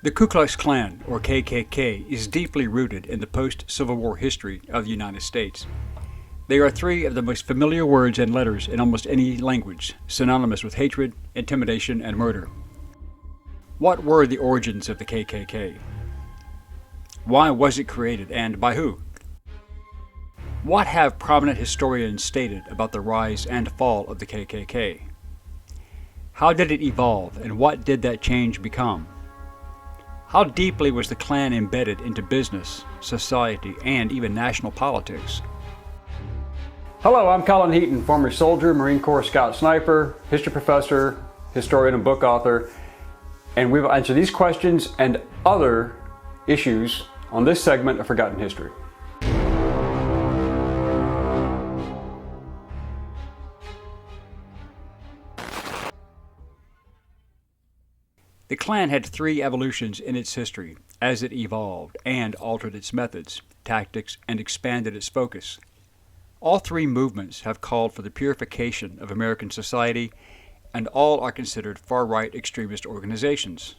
The Ku Klux Klan, or KKK, is deeply rooted in the post-Civil War history of the United States. They are three of the most familiar words and letters in almost any language, synonymous with hatred, intimidation, and murder. What were the origins of the KKK? Why was it created, and by who? What have prominent historians stated about the rise and fall of the KKK? How did it evolve, and what did that change become? How deeply was the Klan embedded into business, society, and even national politics? Hello, I'm Colin Heaton, former soldier, Marine Corps Scout Sniper, history professor, historian, and book author, and we will answer these questions and other issues on this segment of Forgotten History. The Klan had three evolutions in its history as it evolved and altered its methods, tactics, and expanded its focus. All three movements have called for the purification of American society, and all are considered far-right extremist organizations.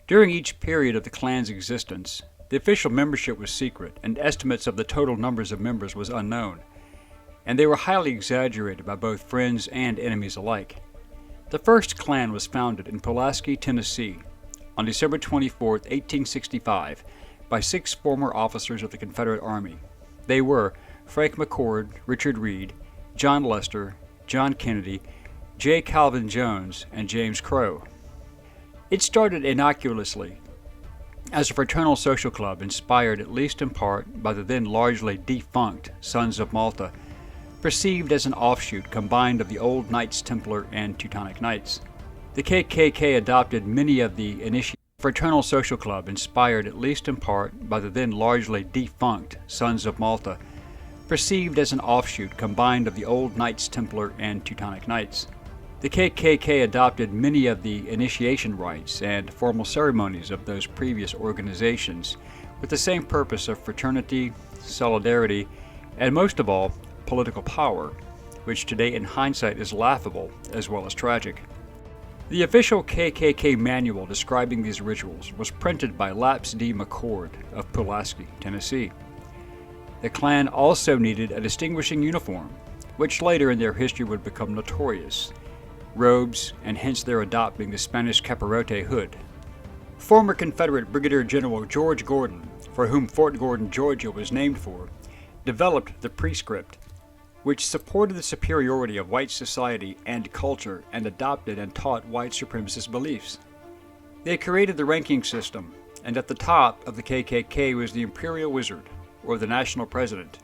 During each period of the Klan's existence, the official membership was secret, and estimates of the total numbers of members was unknown, and they were highly exaggerated by both friends and enemies alike. The first Klan was founded in Pulaski, Tennessee, on December 24, 1865, by 6 former officers of the Confederate Army. They were Frank McCord, Richard Reed, John Lester, John Kennedy, J. Calvin Jones, and James Crow. It started innocuously as a fraternal social club inspired at least in part by the then largely defunct Sons of Malta, perceived as an offshoot combined of the old Knights Templar and Teutonic Knights. The KKK adopted many of the fraternal social club inspired at least in part by the then largely defunct Sons of Malta, perceived as an offshoot combined of the old Knights Templar and Teutonic Knights. The KKK adopted many of the initiation rites and formal ceremonies of those previous organizations with the same purpose of fraternity, solidarity, and most of all, political power, which today in hindsight is laughable as well as tragic. The official KKK manual describing these rituals was printed by Laps D. McCord of Pulaski, Tennessee. The Klan also needed a distinguishing uniform, which later in their history would become notorious: robes, and hence their adopting the Spanish capirote hood. Former Confederate Brigadier General George Gordon, for whom Fort Gordon, Georgia was named for, developed the prescript, which supported the superiority of white society and culture and adopted and taught white supremacist beliefs. They created the ranking system, and at the top of the KKK was the Imperial Wizard, or the National President.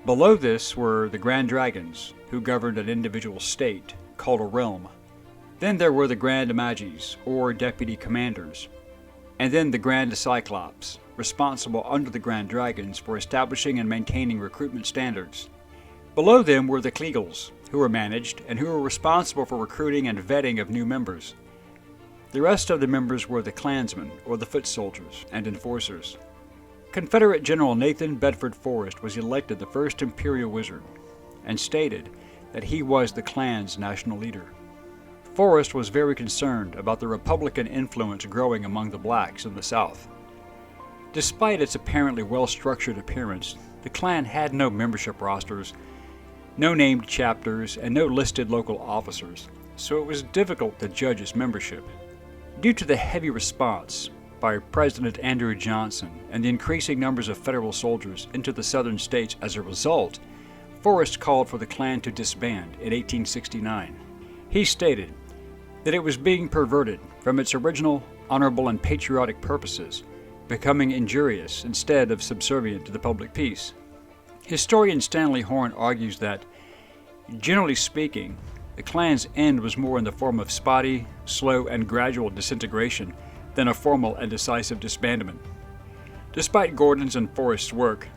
Below this were the Grand Dragons, who governed an individual state, called a realm. Then there were the Grand Magis, or Deputy Commanders, and then the Grand Cyclops, responsible under the Grand Dragons for establishing and maintaining recruitment standards. Below them were the Kleagles, who were managed and who were responsible for recruiting and vetting of new members. The rest of the members were the Klansmen, or the foot soldiers, and enforcers. Confederate General Nathan Bedford Forrest was elected the first Imperial Wizard, and stated that he was the Klan's national leader. Forrest was very concerned about the Republican influence growing among the blacks in the South. Despite its apparently well-structured appearance, the Klan had no membership rosters, no named chapters, and no listed local officers, so it was difficult to judge its membership. Due to the heavy response by President Andrew Johnson and the increasing numbers of federal soldiers into the southern states as a result, Forrest called for the Klan to disband in 1869. He stated that it was being perverted from its original honorable and patriotic purposes, becoming injurious instead of subservient to the public peace. Historian Stanley Horn argues that, generally speaking, the Klan's end was more in the form of spotty, slow, and gradual disintegration than a formal and decisive disbandment. Despite Gordon's and Forrest's work,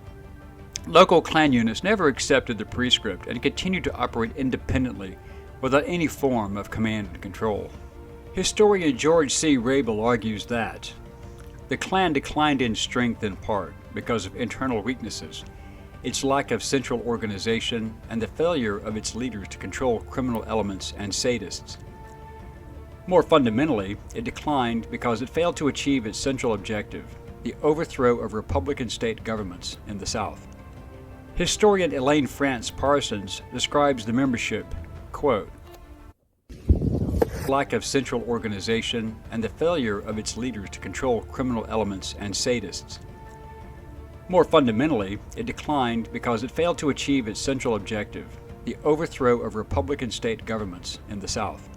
local Klan units never accepted the prescript and continued to operate independently without any form of command and control. Historian George C. Rabel argues that the Klan declined in strength in part because of internal weaknesses, its lack of central organization, and the failure of its leaders to control criminal elements and sadists. More fundamentally, it declined because it failed to achieve its central objective, the overthrow of Republican state governments in the South. Historian Elaine France Parsons describes the membership, quote, lack of central organization and the failure of its leaders to control criminal elements and sadists. More fundamentally, it declined because it failed to achieve its central objective, the overthrow of Republican state governments in the South.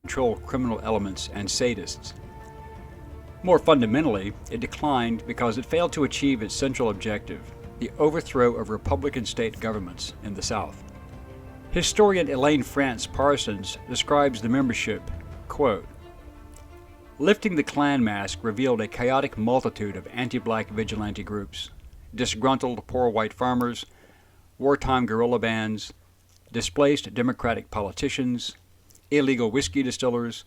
Control criminal elements and sadists. More fundamentally, it declined because it failed to achieve its central objective, the overthrow of Republican state governments in the South. Historian Elaine France Parsons describes the membership, quote, lifting the Klan mask revealed a chaotic multitude of anti-black vigilante groups, disgruntled poor white farmers, wartime guerrilla bands, displaced Democratic politicians, illegal whiskey distillers,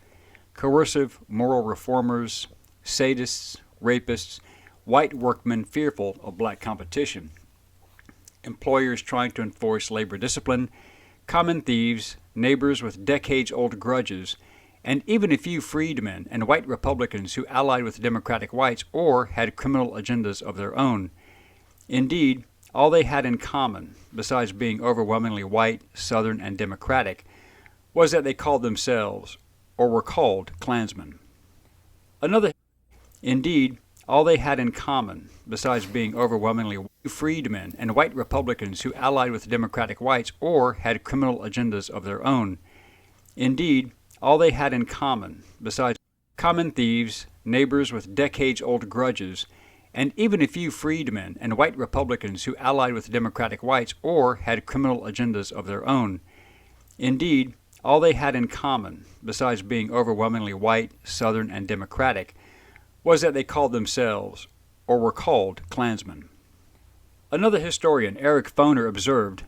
coercive moral reformers, sadists, rapists, white workmen fearful of black competition, employers trying to enforce labor discipline, common thieves, neighbors with decades-old grudges, and even a few freedmen and white Republicans who allied with Democratic whites or had criminal agendas of their own. Indeed, all they had in common, besides being overwhelmingly white, Southern, and Democratic, was that they called themselves, or were called, Klansmen. Indeed, all they had in common, besides being overwhelmingly freedmen and white Republicans who allied with Democratic whites or had criminal agendas of their own. Indeed, all they had in common, besides common thieves, neighbors with decades-old grudges, and even a few freedmen and white Republicans who allied with Democratic whites or had criminal agendas of their own. Indeed, all they had in common, besides being overwhelmingly white, Southern, and Democratic, was that they called themselves, or were called, Klansmen. Another historian, Eric Foner, observed,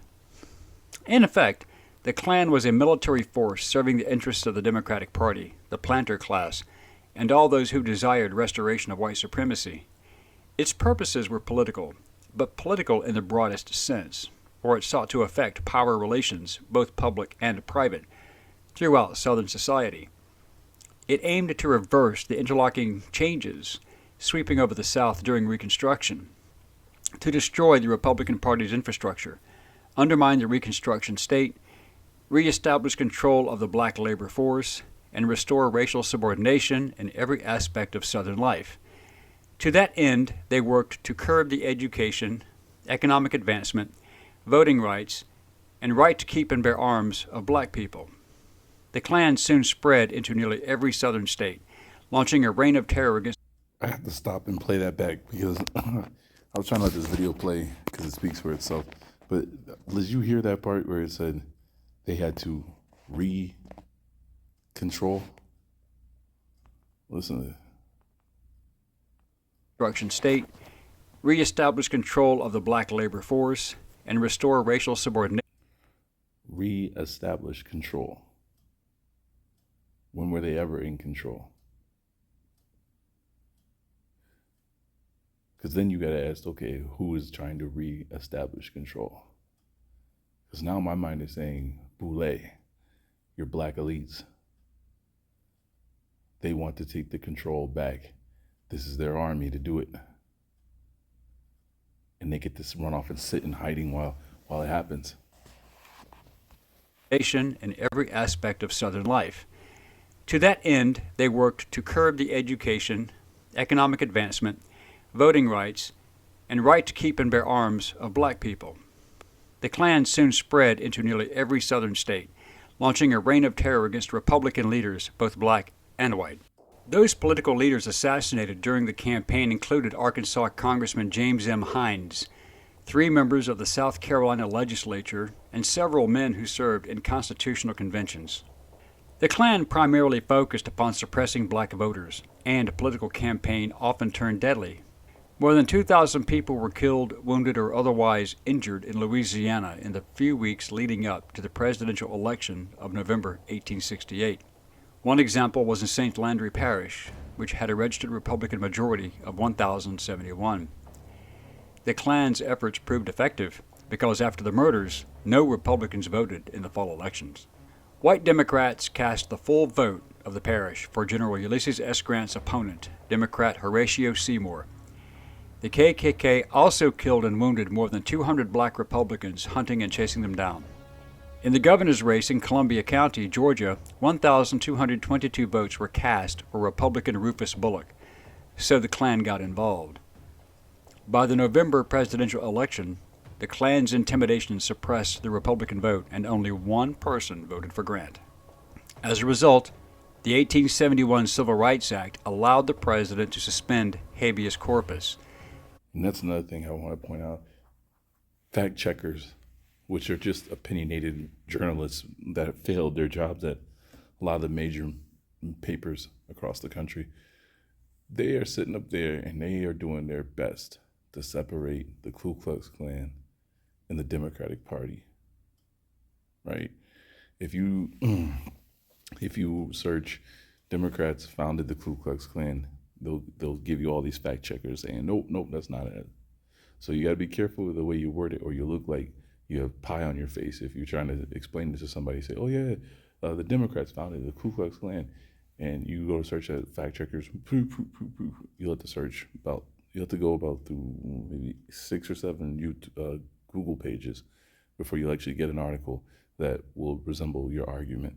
in effect, the Klan was a military force serving the interests of the Democratic Party, the planter class, and all those who desired restoration of white supremacy. Its purposes were political, but political in the broadest sense, for it sought to affect power relations, both public and private, throughout Southern society. It aimed to reverse the interlocking changes sweeping over the South during Reconstruction, to destroy the Republican Party's infrastructure, undermine the Reconstruction state, reestablish control of the black labor force, and restore racial subordination in every aspect of Southern life. To that end, they worked to curb the education, economic advancement, voting rights, and right to keep and bear arms of black people. The Klan soon spread into nearly every Southern state, launching a reign of terror against... I have to stop and play that back because I was trying to let this video play because it speaks for itself. But did you hear that part where it said they had to control? Listen to it. Reconstruction state, reestablish control of the black labor force, and restore racial subordination. Reestablish control. When were they ever in control? Because then you got to ask, okay, who is trying to reestablish control? Because now my mind is saying, Boule, your black elites. They want to take the control back. This is their army to do it. And they get to run off and sit in hiding while it happens. In every aspect of Southern life. To that end, they worked to curb the education, economic advancement, voting rights, and right to keep and bear arms of black people. The Klan soon spread into nearly every Southern state, launching a reign of terror against Republican leaders, both black and white. Those political leaders assassinated during the campaign included Arkansas Congressman James M. Hines, 3 members of the South Carolina legislature, and several men who served in constitutional conventions. The Klan primarily focused upon suppressing black voters, and a political campaign often turned deadly. More than 2,000 people were killed, wounded, or otherwise injured in Louisiana in the few weeks leading up to the presidential election of November 1868. One example was in St. Landry Parish, which had a registered Republican majority of 1,071. The Klan's efforts proved effective because after the murders, no Republicans voted in the fall elections. White Democrats cast the full vote of the parish for General Ulysses S. Grant's opponent, Democrat Horatio Seymour. The KKK also killed and wounded more than 200 black Republicans hunting and chasing them down. In the governor's race in Columbia County, Georgia, 1,222 votes were cast for Republican Rufus Bullock, so the Klan got involved. By the November presidential election, the Klan's intimidation suppressed the Republican vote, and only one person voted for Grant. As a result, the 1871 Civil Rights Act allowed the president to suspend habeas corpus. And that's another thing I want to point out. Fact checkers, which are just opinionated journalists that have failed their jobs at a lot of the major papers across the country, they are sitting up there and they are doing their best to separate the Ku Klux Klan and the Democratic Party, right? If you search Democrats founded the Ku Klux Klan, they'll give you all these fact checkers saying, nope, that's not it. So you got to be careful with the way you word it, or you look like you have pie on your face if you're trying to explain this to somebody. Say, oh yeah, the Democrats founded the Ku Klux Klan, and you go to search at fact checkers. You'll have to search about. You have to go about through maybe 6 or 7 Google pages before you actually get an article that will resemble your argument.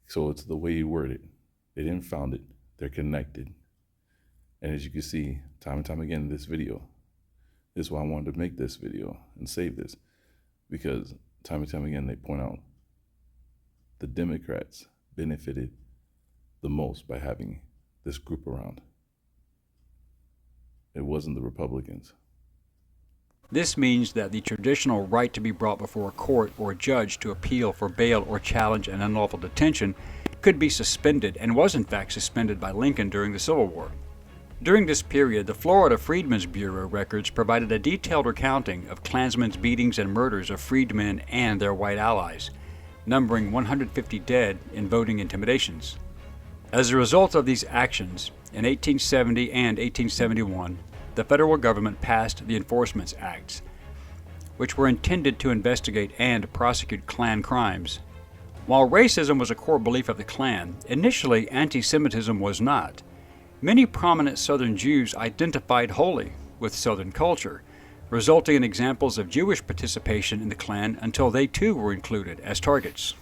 So it's the way you word it. They didn't found it. They're connected. And as you can see, time and time again in this video, this is why I wanted to make this video and save this, because time and time again they point out the Democrats benefited the most by having this group around. It wasn't the Republicans. This means that the traditional right to be brought before a court or a judge to appeal for bail or challenge an unlawful detention could be suspended, and was in fact suspended by Lincoln during the Civil War. During this period, the Florida Freedmen's Bureau records provided a detailed recounting of Klansmen's beatings and murders of freedmen and their white allies, numbering 150 dead in voting intimidations. As a result of these actions, in 1870 and 1871, the federal government passed the Enforcement Acts, which were intended to investigate and prosecute Klan crimes. While racism was a core belief of the Klan, initially anti-Semitism was not. Many prominent Southern Jews identified wholly with Southern culture, resulting in examples of Jewish participation in the Klan until they too were included as targets.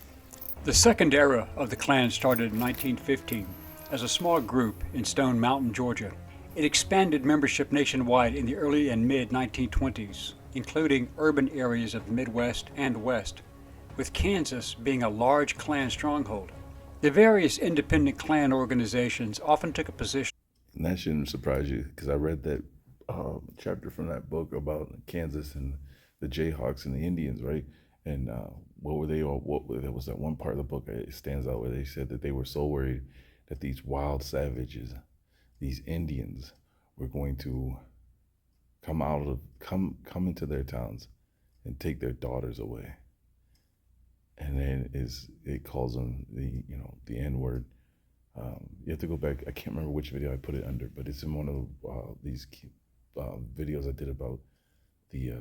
The second era of the Klan started in 1915 as a small group in Stone Mountain, Georgia. It expanded membership nationwide in the early and mid-1920s, including urban areas of the Midwest and West, with Kansas being a large Klan stronghold. The various independent Klan organizations often took a position. And that shouldn't surprise you, because I read that chapter from that book about Kansas and the Jayhawks and the Indians, right? And what were they, or there was that one part of the book that stands out where they said that they were so worried that these wild savages, these Indians, were going to come into their towns and take their daughters away. And then it calls them the N-word. You have to go back. I can't remember which video I put it under, but it's in one of these videos I did about the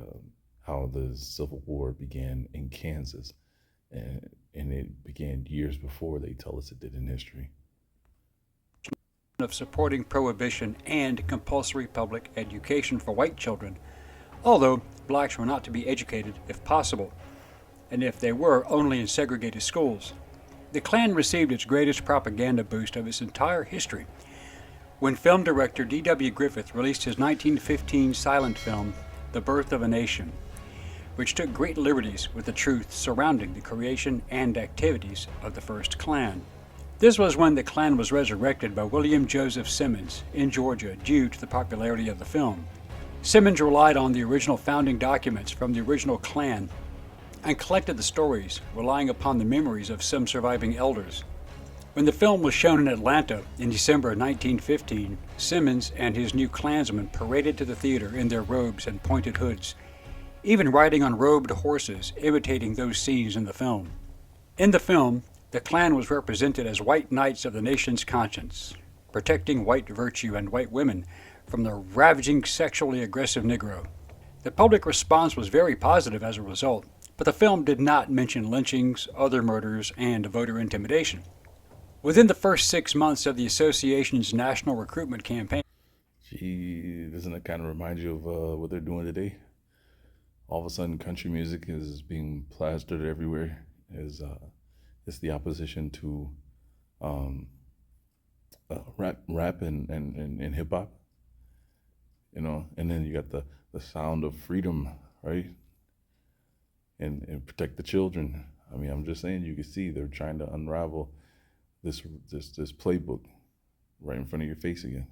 how the Civil War began in Kansas, and it began years before they tell us it did in history. Of supporting prohibition and compulsory public education for white children, although blacks were not to be educated if possible, and if they were, only in segregated schools. The Klan received its greatest propaganda boost of its entire history when film director D.W. Griffith released his 1915 silent film, The Birth of a Nation, which took great liberties with the truth surrounding the creation and activities of the first Klan. This was when the Klan was resurrected by William Joseph Simmons in Georgia due to the popularity of the film. Simmons relied on the original founding documents from the original Klan and collected the stories, relying upon the memories of some surviving elders. When the film was shown in Atlanta in December 1915, Simmons and his new Klansmen paraded to the theater in their robes and pointed hoods, even riding on robed horses, imitating those scenes in the film. In the film, the Klan was represented as white knights of the nation's conscience, protecting white virtue and white women from the ravaging sexually aggressive Negro. The public response was very positive as a result, but the film did not mention lynchings, other murders, and voter intimidation. Within the first 6 months of the association's national recruitment campaign, Gee, doesn't it kind of remind you of what they're doing today? All of a sudden, country music is being plastered everywhere. It's the opposition to um, rap and hip hop, you know. And then you got the sound of freedom, right? And protect the children. I mean, I'm just saying, you can see they're trying to unravel this playbook right in front of your face again.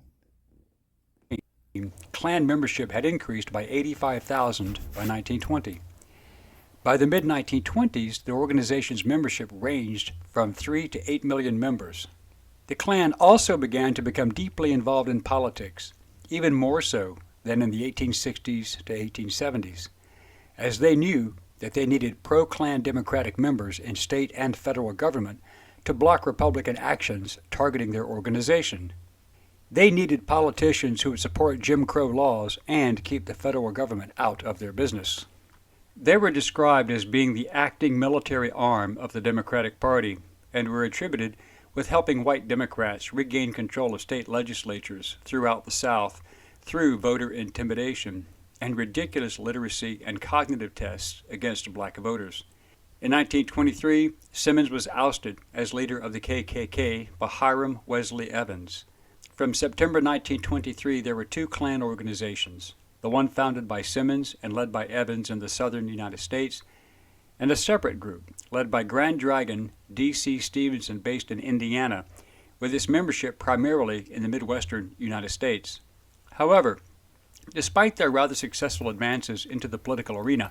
Klan membership had increased by 85,000 by 1920. By the mid-1920s, the organization's membership ranged from 3 to 8 million members. The Klan also began to become deeply involved in politics, even more so than in the 1860s to 1870s, as they knew that they needed pro-Klan Democratic members in state and federal government to block Republican actions targeting their organization. They needed politicians who would support Jim Crow laws and keep the federal government out of their business. They were described as being the acting military arm of the Democratic Party and were attributed with helping white Democrats regain control of state legislatures throughout the South through voter intimidation and ridiculous literacy and cognitive tests against black voters. In 1923, Simmons was ousted as leader of the KKK by Hiram Wesley Evans. From September 1923, there were 2 Klan organizations, the one founded by Simmons and led by Evans in the southern United States, and a separate group led by Grand Dragon D.C. Stevenson based in Indiana, with its membership primarily in the Midwestern United States. However, despite their rather successful advances into the political arena,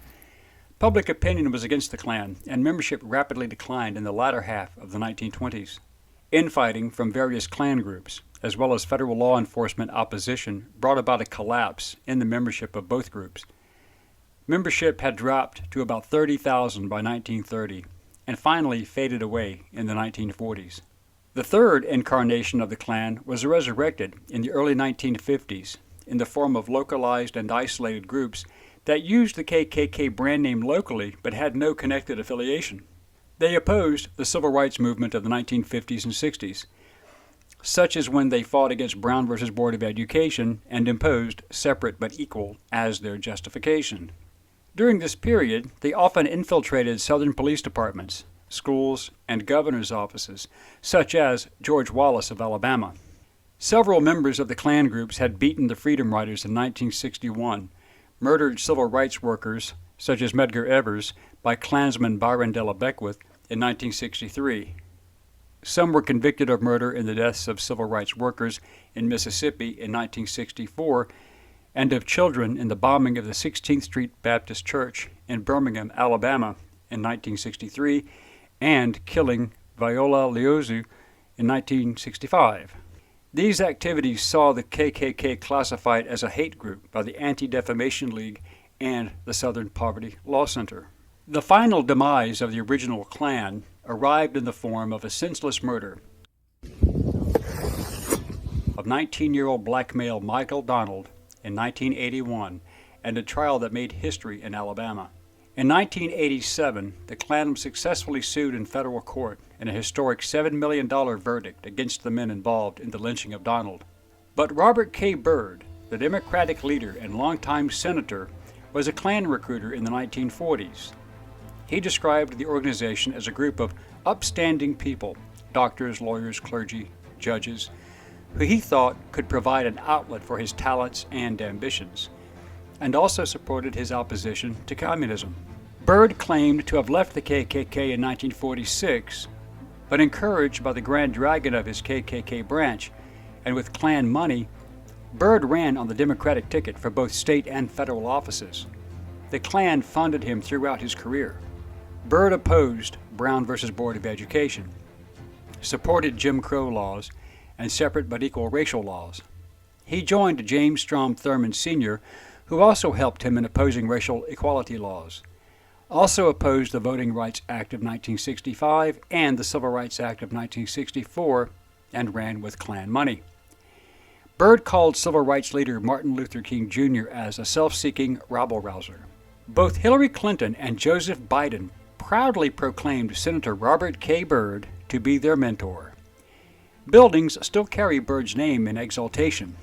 public opinion was against the Klan, and membership rapidly declined in the latter half of the 1920s. Infighting from various Klan groups, as well as federal law enforcement opposition, brought about a collapse in the membership of both groups. Membership had dropped to about 30,000 by 1930, and finally faded away in the 1940s. The third incarnation of the Klan was resurrected in the early 1950s in the form of localized and isolated groups that used the KKK brand name locally but had no connected affiliation. They opposed the civil rights movement of the 1950s and 60s, such as when they fought against Brown versus Board of Education and imposed separate but equal as their justification. During this period, they often infiltrated Southern police departments, schools, and governor's offices, such as George Wallace of Alabama. Several members of the Klan groups had beaten the Freedom Riders in 1961, murdered civil rights workers, such as Medgar Evers, by Klansman Byron Della Beckwith in 1963. Some were convicted of murder in the deaths of civil rights workers in Mississippi in 1964 and of children in the bombing of the 16th Street Baptist Church in Birmingham, Alabama in 1963 and killing Viola Liuzzi in 1965. These activities saw the KKK classified as a hate group by the Anti-Defamation League and the Southern Poverty Law Center. The final demise of the original Klan arrived in the form of a senseless murder of 19-year-old black male Michael Donald in 1981 and a trial that made history in Alabama. In 1987, the Klan was successfully sued in federal court in a historic $7 million verdict against the men involved in the lynching of Donald. But Robert K. Byrd, the Democratic leader and longtime senator, was a Klan recruiter in the 1940s. He described the organization as a group of upstanding people, doctors, lawyers, clergy, judges, who he thought could provide an outlet for his talents and ambitions, and also supported his opposition to communism. Byrd claimed to have left the KKK in 1946, but encouraged by the Grand Dragon of his KKK branch, and with Klan money, Byrd ran on the Democratic ticket for both state and federal offices. The Klan funded him throughout his career. Byrd opposed Brown versus Board of Education, supported Jim Crow laws, and separate but equal racial laws. He joined James Strom Thurmond Sr., who also helped him in opposing racial equality laws, also opposed the Voting Rights Act of 1965 and the Civil Rights Act of 1964, and ran with Klan money. Byrd called civil rights leader Martin Luther King Jr. as a self-seeking rabble-rouser. Both Hillary Clinton and Joseph Biden proudly proclaimed Senator Robert K. Byrd to be their mentor. Buildings still carry Byrd's name in exaltation.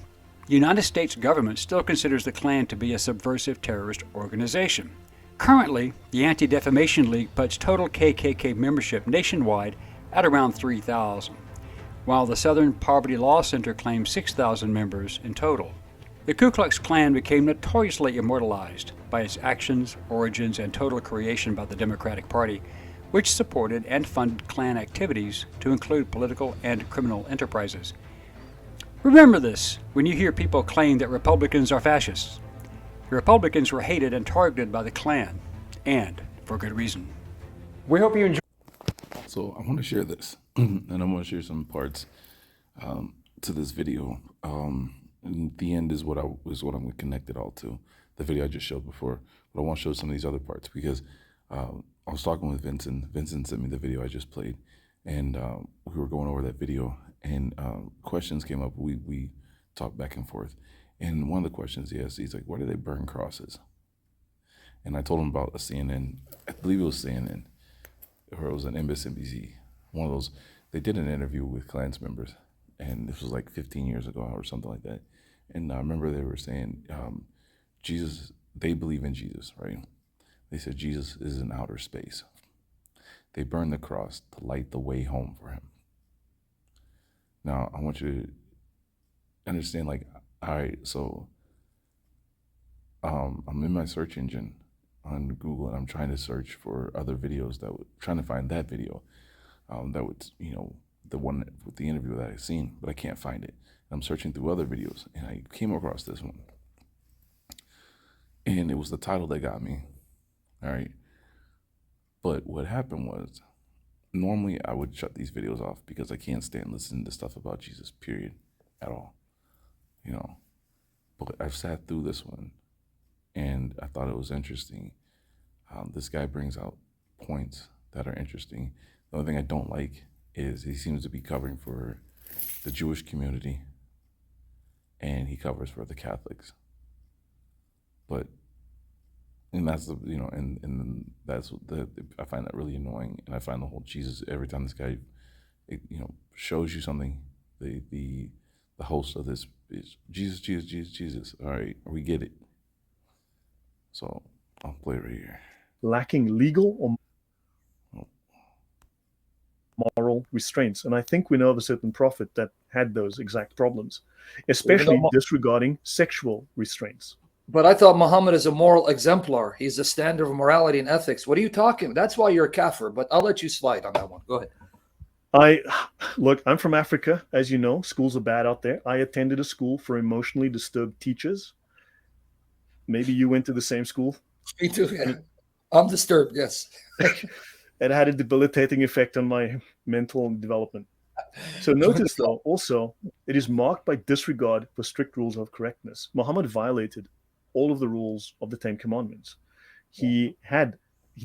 The United States government still considers the Klan to be a subversive terrorist organization. Currently, the Anti-Defamation League puts total KKK membership nationwide at around 3,000, while the Southern Poverty Law Center claims 6,000 members in total. The Ku Klux Klan became notoriously immortalized by its actions, origins, and total creation by the Democratic Party, which supported and funded Klan activities to include political and criminal enterprises. Remember this when you hear people claim that Republicans are fascists. The Republicans were hated and targeted by the Klan, and for good reason. We hope you enjoy. So I want to share this, and I want to share some parts to this video. And the end is what I'm going to connect it all to. The video I just showed before, but I want to show some of these other parts because I was talking with Vincent. Vincent sent me the video I just played, and we were going over that video, and questions came up. We talked back and forth, and one of the questions he asked, he's like, "Why do they burn crosses?" And I told him about a CNN. I believe it was CNN, or it was an MSNBC. One of those. They did an interview with Klans members, and this was like 15 years ago or something like that. And I remember they were saying, Jesus, they believe in Jesus, right? They said Jesus is in outer space. They burned the cross to light the way home for him. Now, I want you to understand, like, all right, so I'm in my search engine on Google, and I'm trying to search for other videos trying to find that video that would, the one with the interview that I've seen, but I can't find it. I'm searching through other videos, and I came across this one. And it was the title that got me, all right? But what happened was, normally I would shut these videos off because I can't stand listening to stuff about Jesus, period, at all, But I've sat through this one, and I thought it was interesting. This guy brings out points that are interesting. The only thing I don't like is he seems to be covering for the Jewish community, and he covers for the Catholics. And that's and that's I find that really annoying, and I find the whole Jesus, every time this guy, shows you something, the host of this is Jesus. All right, we get it. So I'll play it right here. Lacking legal or moral restraints. And I think we know of a certain prophet that had those exact problems, especially disregarding sexual restraints. But I thought Muhammad is a moral exemplar. He's the standard of morality and ethics. What are you talking about? That's why you're a kafir, but I'll let you slide on that one. Go ahead. I'm from Africa, as you know. Schools are bad out there. I attended a school for emotionally disturbed teachers. Maybe you went to the same school. Me too. Yeah. I'm disturbed, yes. It had a debilitating effect on my mental development. So notice, though, also, it is marked by disregard for strict rules of correctness. Muhammad violated all of the rules of the Ten Commandments. He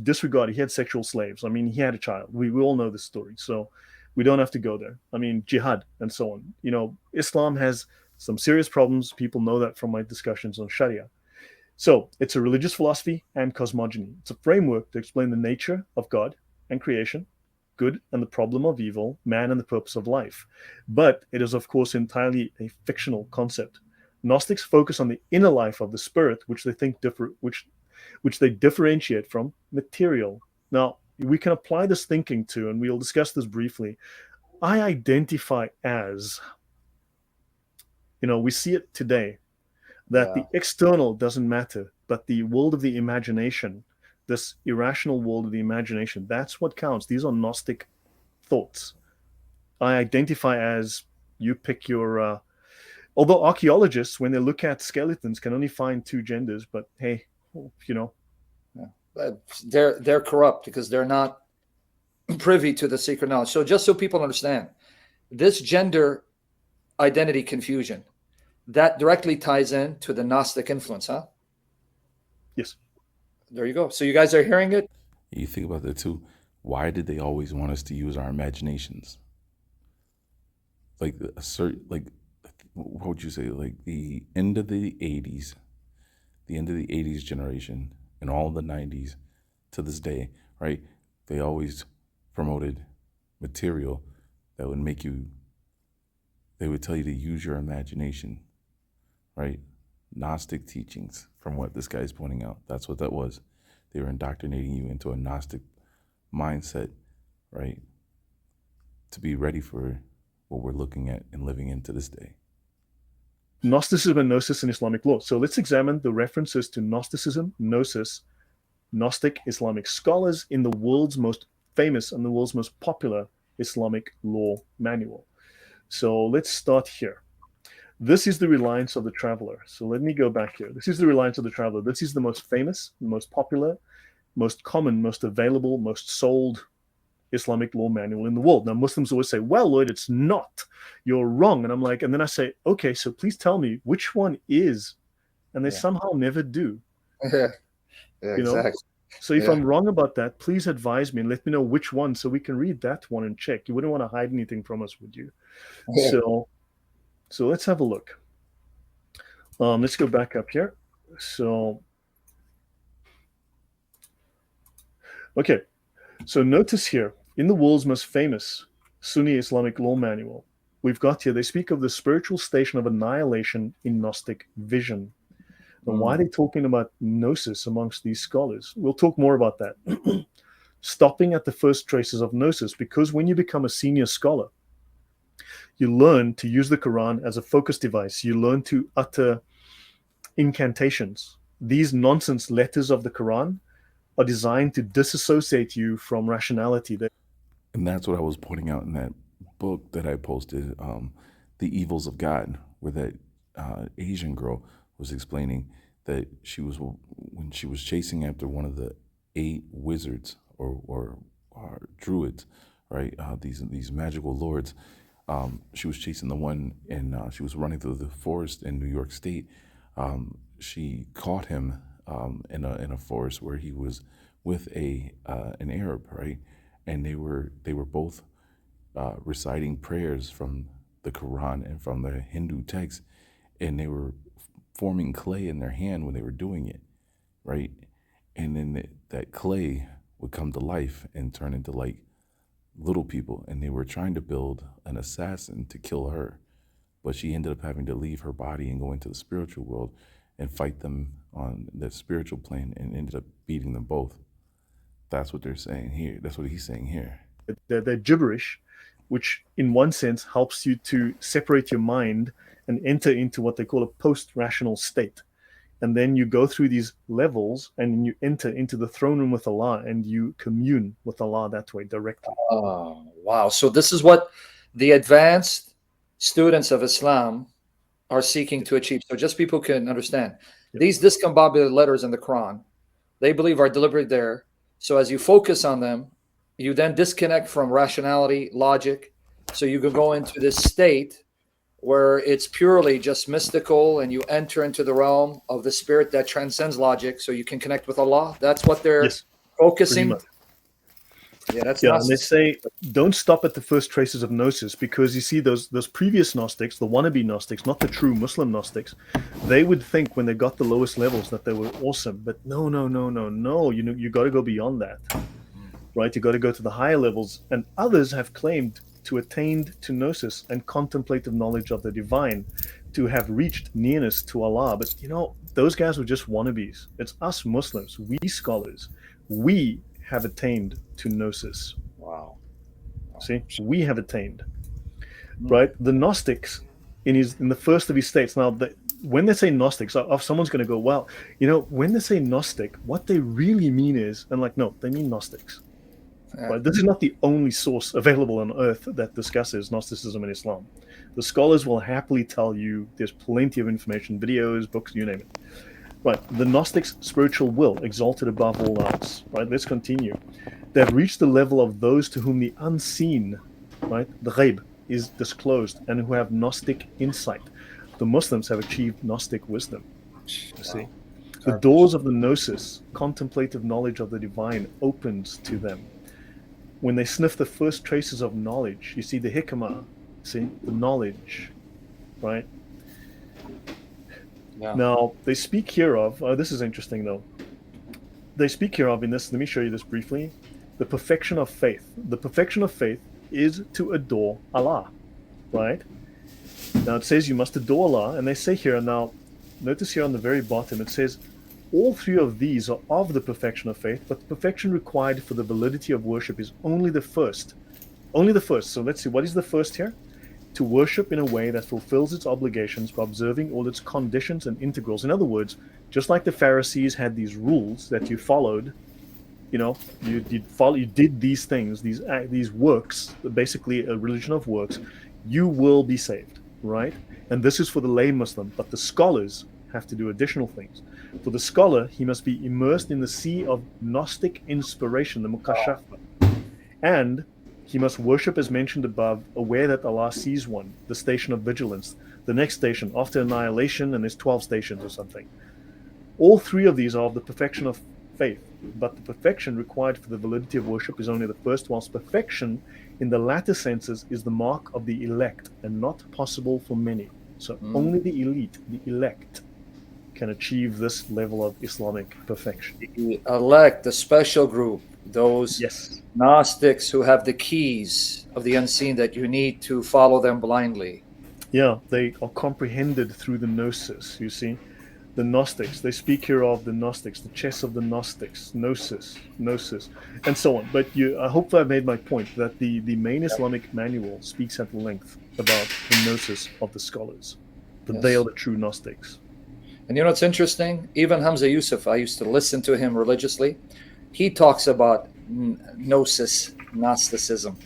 disregarded, he had sexual slaves. I mean, he had a child. We all know this story, so we don't have to go there. I mean, jihad and so on. Islam has some serious problems. People know that from my discussions on Sharia. So it's a religious philosophy and cosmogony. It's a framework to explain the nature of God and creation, good and the problem of evil, man and the purpose of life. But it is, of course, entirely a fictional concept. Gnostics focus on the inner life of the spirit, which they think which they differentiate from material. Now, we can apply this thinking to, and we'll discuss this briefly. I identify as, we see it today, that the external doesn't matter, but the world of the imagination, this irrational world of the imagination, that's what counts. These are Gnostic thoughts. I identify as, you pick your, although archaeologists, when they look at skeletons, can only find two genders, but hey, They're corrupt because they're not privy to the secret knowledge. So just so people understand, this gender identity confusion, that directly ties in to the Gnostic influence, huh? Yes. There you go. So you guys are hearing it? You think about that too. Why did they always want us to use our imaginations? Like what would you say? Like the end of the 80s, generation, and all of the 90s to this day, right? They always promoted material that would make you They would tell you to use your imagination, right? Gnostic teachings, from what this guy's pointing out. That's what that was. They were indoctrinating you into a Gnostic mindset, right? To be ready for what we're looking at and living in to this day. Gnosticism and Gnosis in Islamic law. So let's examine the references to Gnosticism, Gnosis, Gnostic Islamic scholars in the world's most famous and the world's most popular Islamic law manual. So let's start here. This is the Reliance of the Traveler. So let me go back here. This is the Reliance of the Traveler. This is the most famous, most popular, most common, most available, most sold Islamic law manual in the world. Now, Muslims always say, well, Lloyd, it's not. You're wrong. And I'm like, and then I say, okay, so please tell me which one is. And they somehow never do. Yeah, exactly. So if I'm wrong about that, please advise me and let me know which one so we can read that one and check. You wouldn't want to hide anything from us, would you? Yeah. So let's have a look. Let's go back up here. So, okay. So notice here, in the world's most famous Sunni Islamic law manual, we've got here, they speak of the spiritual station of annihilation in Gnostic vision. Now, why are they talking about Gnosis amongst these scholars? We'll talk more about that. Stopping at the first traces of Gnosis, because when you become a senior scholar, you learn to use the Quran as a focus device. You learn to utter incantations. These nonsense letters of the Quran are designed to disassociate you from rationality. And that's what I was pointing out in that book that I posted, The Evils of God, where that Asian girl was explaining that when she was chasing after one of the 8 wizards or druids, right? These magical lords. She was chasing the one, and she was running through the forest in New York State. She caught him in a forest where he was with an Arab, right? And they were both reciting prayers from the Quran and from the Hindu text, and they were forming clay in their hand when they were doing it, right? And then that clay would come to life and turn into like little people, and they were trying to build an assassin to kill her, but she ended up having to leave her body and go into the spiritual world and fight them on the spiritual plane, and ended up beating them both. That's what they're saying here. That's what he's saying here. They're gibberish, which in one sense helps you to separate your mind and enter into what they call a post-rational state. And then you go through these levels and you enter into the throne room with Allah, and you commune with Allah that way directly. Oh, wow. So this is what the advanced students of Islam are seeking to achieve. So just people can understand. These discombobulated letters in the Quran, they believe are delivered there. So as you focus on them, you then disconnect from rationality, logic. So you can go into this state where it's purely just mystical, and you enter into the realm of the spirit that transcends logic, so you can connect with Allah. That's what they're focusing. Yeah, that's and they say don't stop at the first traces of Gnosis, because you see those previous Gnostics, the wannabe Gnostics, not the true Muslim Gnostics, they would think when they got the lowest levels that they were awesome. But no. You got to go beyond that, right? You got to go to the higher levels. And others have claimed to attain to Gnosis and contemplative knowledge of the divine, to have reached nearness to Allah. But those guys were just wannabes. It's us Muslims, we scholars, we have attained to Gnosis. Wow. See, we have attained, right? The Gnostics in the first of his states. Now, when they say Gnostics, someone's going to go, well, when they say Gnostic, what they really mean is, and like, no, they mean Gnostics. Right? This is not the only source available on earth that discusses Gnosticism and Islam. The scholars will happily tell you there's plenty of information, videos, books, you name it. Right, the Gnostics' spiritual will, exalted above all else. Right, let's continue. They've reached the level of those to whom the unseen, right, the ghaib, is disclosed, and who have Gnostic insight. The Muslims have achieved Gnostic wisdom. You see, the doors of the Gnosis, contemplative knowledge of the divine, opens to them. When they sniff the first traces of knowledge, you see the hikmah, see the knowledge, right? Yeah. Now, they speak here of, this is interesting though. They speak here of in this, let me show you this briefly, the perfection of faith. The perfection of faith is to adore Allah, right? Now it says you must adore Allah, and they say here, now notice here on the very bottom, it says all three of these are of the perfection of faith, but the perfection required for the validity of worship is only the first. Only the first. So let's see, what is the first here? To worship in a way that fulfills its obligations by observing all its conditions and integrals. In other words, just like the Pharisees had these rules that you followed, you did these things, these works, basically a religion of works, you will be saved, right? And this is for the lay Muslim, but the scholars have to do additional things. For the scholar, he must be immersed in the sea of Gnostic inspiration, the mukashafa, and he must worship as mentioned above, aware that Allah sees one, the station of vigilance, the next station after annihilation, and there's 12 stations or something. All three of these are of the perfection of faith, but the perfection required for the validity of worship is only the first, whilst perfection in the latter senses is the mark of the elect and not possible for many. So only the elite, the elect, can achieve this level of Islamic perfection. The elect, the special group, those Yes. Gnostics who have the keys of the unseen that you need to follow them blindly. Yeah, they are comprehended through the gnosis, you see. The Gnostics, they speak here of the Gnostics, the chess of the Gnostics, gnosis, and so on. But I hope I've made my point that the main Islamic manual speaks at length about the gnosis of the scholars, that they are the true Gnostics. And you know what's interesting? Even Hamza Yusuf, I used to listen to him religiously. He talks about gnosis, Gnosticism.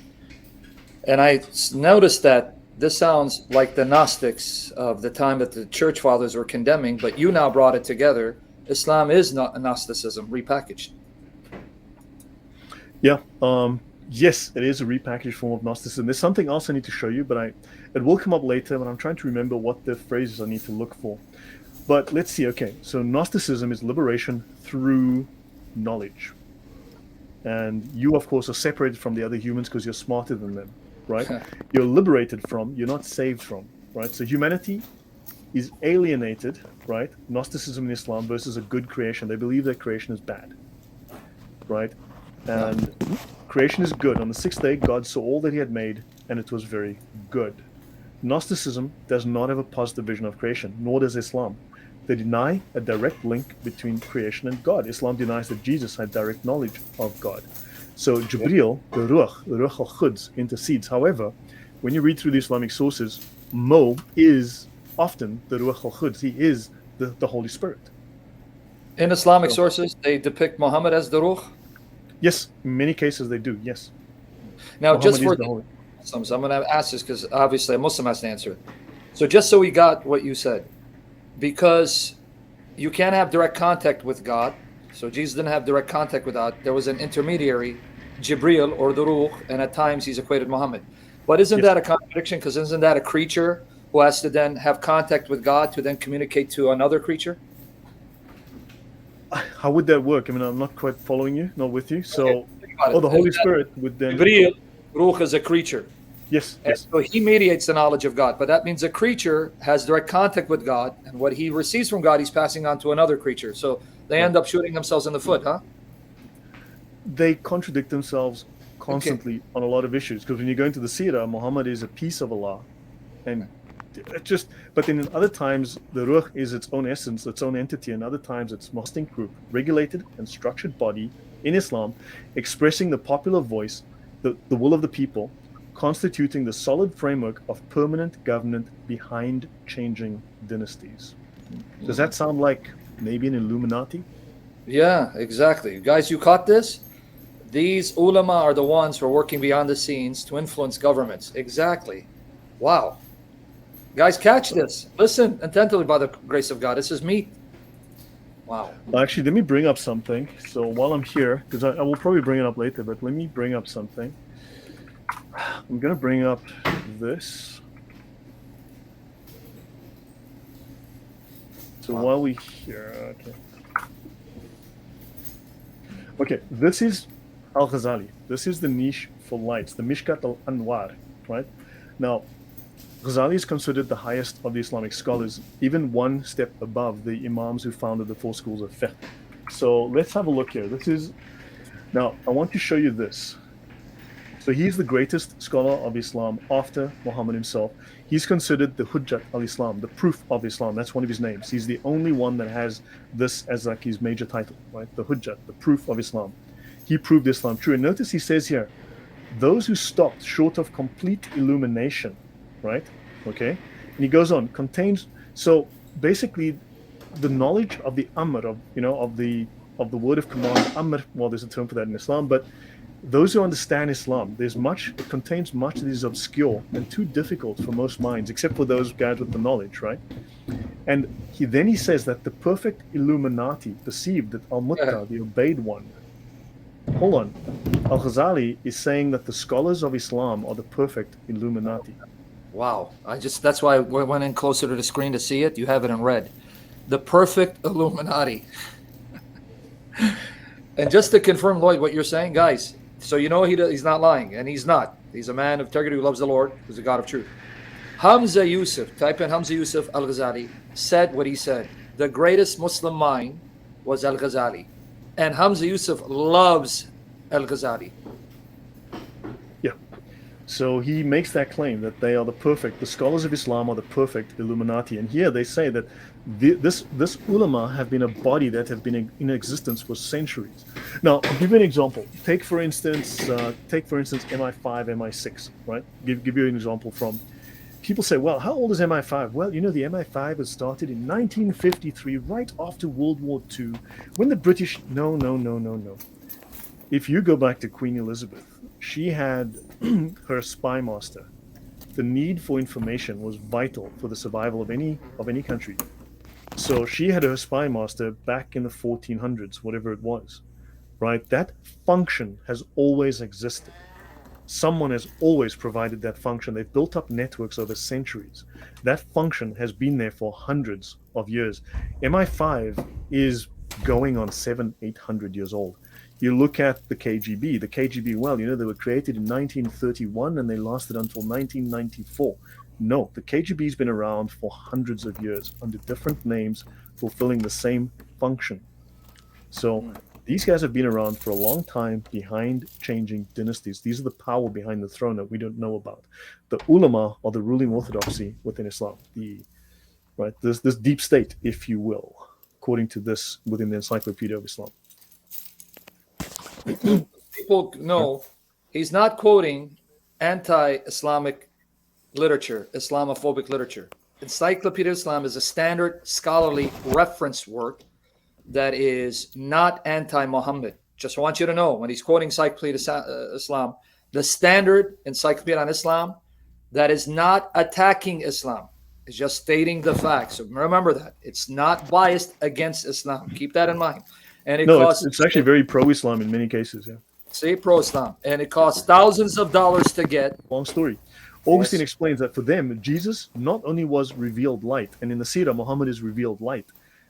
And I noticed that this sounds like the Gnostics of the time that the church fathers were condemning, but you now brought it together. Islam is not Gnosticism repackaged. Yeah. Yes, it is a repackaged form of Gnosticism. There's something else I need to show you, but it will come up later, but I'm trying to remember what the phrases I need to look for. But let's see. Okay, so Gnosticism is liberation through knowledge. And you, of course, are separated from the other humans because you're smarter than them, right? You're liberated from, you're not saved from, right? So humanity is alienated, right? Gnosticism in Islam versus a good creation. They believe that creation is bad, right? And creation is good. On the sixth day, God saw all that he had made, and it was very good. Gnosticism does not have a positive vision of creation, nor does Islam. They deny a direct link between creation and God. Islam denies that Jesus had direct knowledge of God. So Jibreel, the Ruach al-Quds, intercedes. However, when you read through the Islamic sources, Mo is often the Ruach al-Quds. He is the Holy Spirit. In Islamic sources, they depict Muhammad as the Ruh? Yes, in many cases they do, yes. Now, Muhammad just for is the Holy. Muslims, I'm going to ask this because obviously a Muslim has to answer it. So just so we got what you said, because you can't have direct contact with God, so Jesus didn't have direct contact with God. There was an intermediary, Jibreel or the Ruh, and at times he's equated Muhammad. But isn't that a contradiction? Because isn't that a creature who has to then have contact with God to then communicate to another creature? How would that work? I mean, I'm not quite following you, not with you. So, Okay, the Holy Spirit would then. Jibreel, Ruh is a creature. Yes, And yes. so he mediates the knowledge of God, but that means a creature has direct contact with God, and what he receives from God, he's passing on to another creature. So they end up shooting themselves in the foot, huh? They contradict themselves constantly on a lot of issues. Because when you go into the Sirah, Muhammad is a piece of Allah, and but then in other times the Ruh is its own essence, its own entity, and other times it's a distinct group, regulated and structured body in Islam, expressing the popular voice, the will of the people, constituting the solid framework of permanent government behind changing dynasties. Does that sound like maybe an Illuminati? Yeah, exactly. Guys, you caught this? These ulama are the ones who are working behind the scenes to influence governments. Exactly. Wow. Guys, catch this. Listen attentively by the grace of God. This is meat. Wow. Actually, let me bring up something. So while I'm here, because I will probably bring it up later, but let me bring up something. I'm going to bring up this. So while we here, okay, this is Al-Ghazali. This is the niche for lights, the Mishkat al-Anwar, right? Now, Ghazali is considered the highest of the Islamic scholars, even one step above the Imams who founded the four schools of fiqh. So let's have a look here. Now, I want to show you this. So he's the greatest scholar of Islam after Muhammad himself. He's considered the Hujjat al-Islam, the proof of Islam. That's one of his names. He's the only one that has this as like his major title, right? The Hujjat, the proof of Islam. He proved Islam true. And notice he says here, those who stopped short of complete illumination, right? Okay. And he goes on, contains, so basically the knowledge of the Amr, of the word of command, Amr, well, there's a term for that in Islam, but those who understand Islam, it contains much that is obscure and too difficult for most minds, except for those guys with the knowledge, right? And he says that the perfect Illuminati perceived that Al-Mutta, the obeyed one. Hold on. Al-Ghazali is saying that the scholars of Islam are the perfect Illuminati. Wow. That's why I went in closer to the screen to see it. You have it in red. The perfect Illuminati. And just to confirm, Lloyd, what you're saying, guys, so you know he's not lying, and he's not. He's a man of integrity who loves the Lord, who's a God of truth. Hamza Yusuf, type in Hamza Yusuf al-Ghazali, said what he said. The greatest Muslim mind was al-Ghazali. And Hamza Yusuf loves al-Ghazali. Yeah. So he makes that claim that they are the scholars of Islam are the perfect Illuminati. And here they say that this ulama have been a body that have been in existence for centuries. Now, I'll give you an example. Take for instance MI5, MI6, right? Give you an example from. People say, well, how old is MI5? Well, the MI5 was started in 1953, right after World War II, when the British... No. If you go back to Queen Elizabeth, she had her spy master. The need for information was vital for the survival of any country. So she had her spy master back in the 1400s, whatever it was, right? That function has always existed. Someone has always provided that function. They've built up networks over centuries. That function has been there for hundreds of years. MI5 is going on 700-800 years old. You look at the KGB. The KGB, well, they were created in 1931 and they lasted until 1994. No, the KGB's been around for hundreds of years under different names, fulfilling the same function. So these guys have been around for a long time behind changing dynasties. These are the power behind the throne that we don't know about. The ulama are the ruling orthodoxy within Islam. This deep state, if you will, according to this within the Encyclopedia of Islam. People know he's not quoting anti-Islamic literature, Islamophobic literature. Encyclopedia of Islam is a standard scholarly reference work that is not anti-Muhammad. Just want you to know, when he's quoting Encyclopedia Islam, the standard Encyclopedia on Islam, that is not attacking Islam. It's just stating the facts. So remember that. It's not biased against Islam. Keep that in mind. And it's actually very pro-Islam in many cases, yeah. Say pro-Islam. And it costs thousands of dollars to get. Long story. Augustine explains that for them, Jesus not only was revealed light, and in the Sirah, Muhammad is revealed light,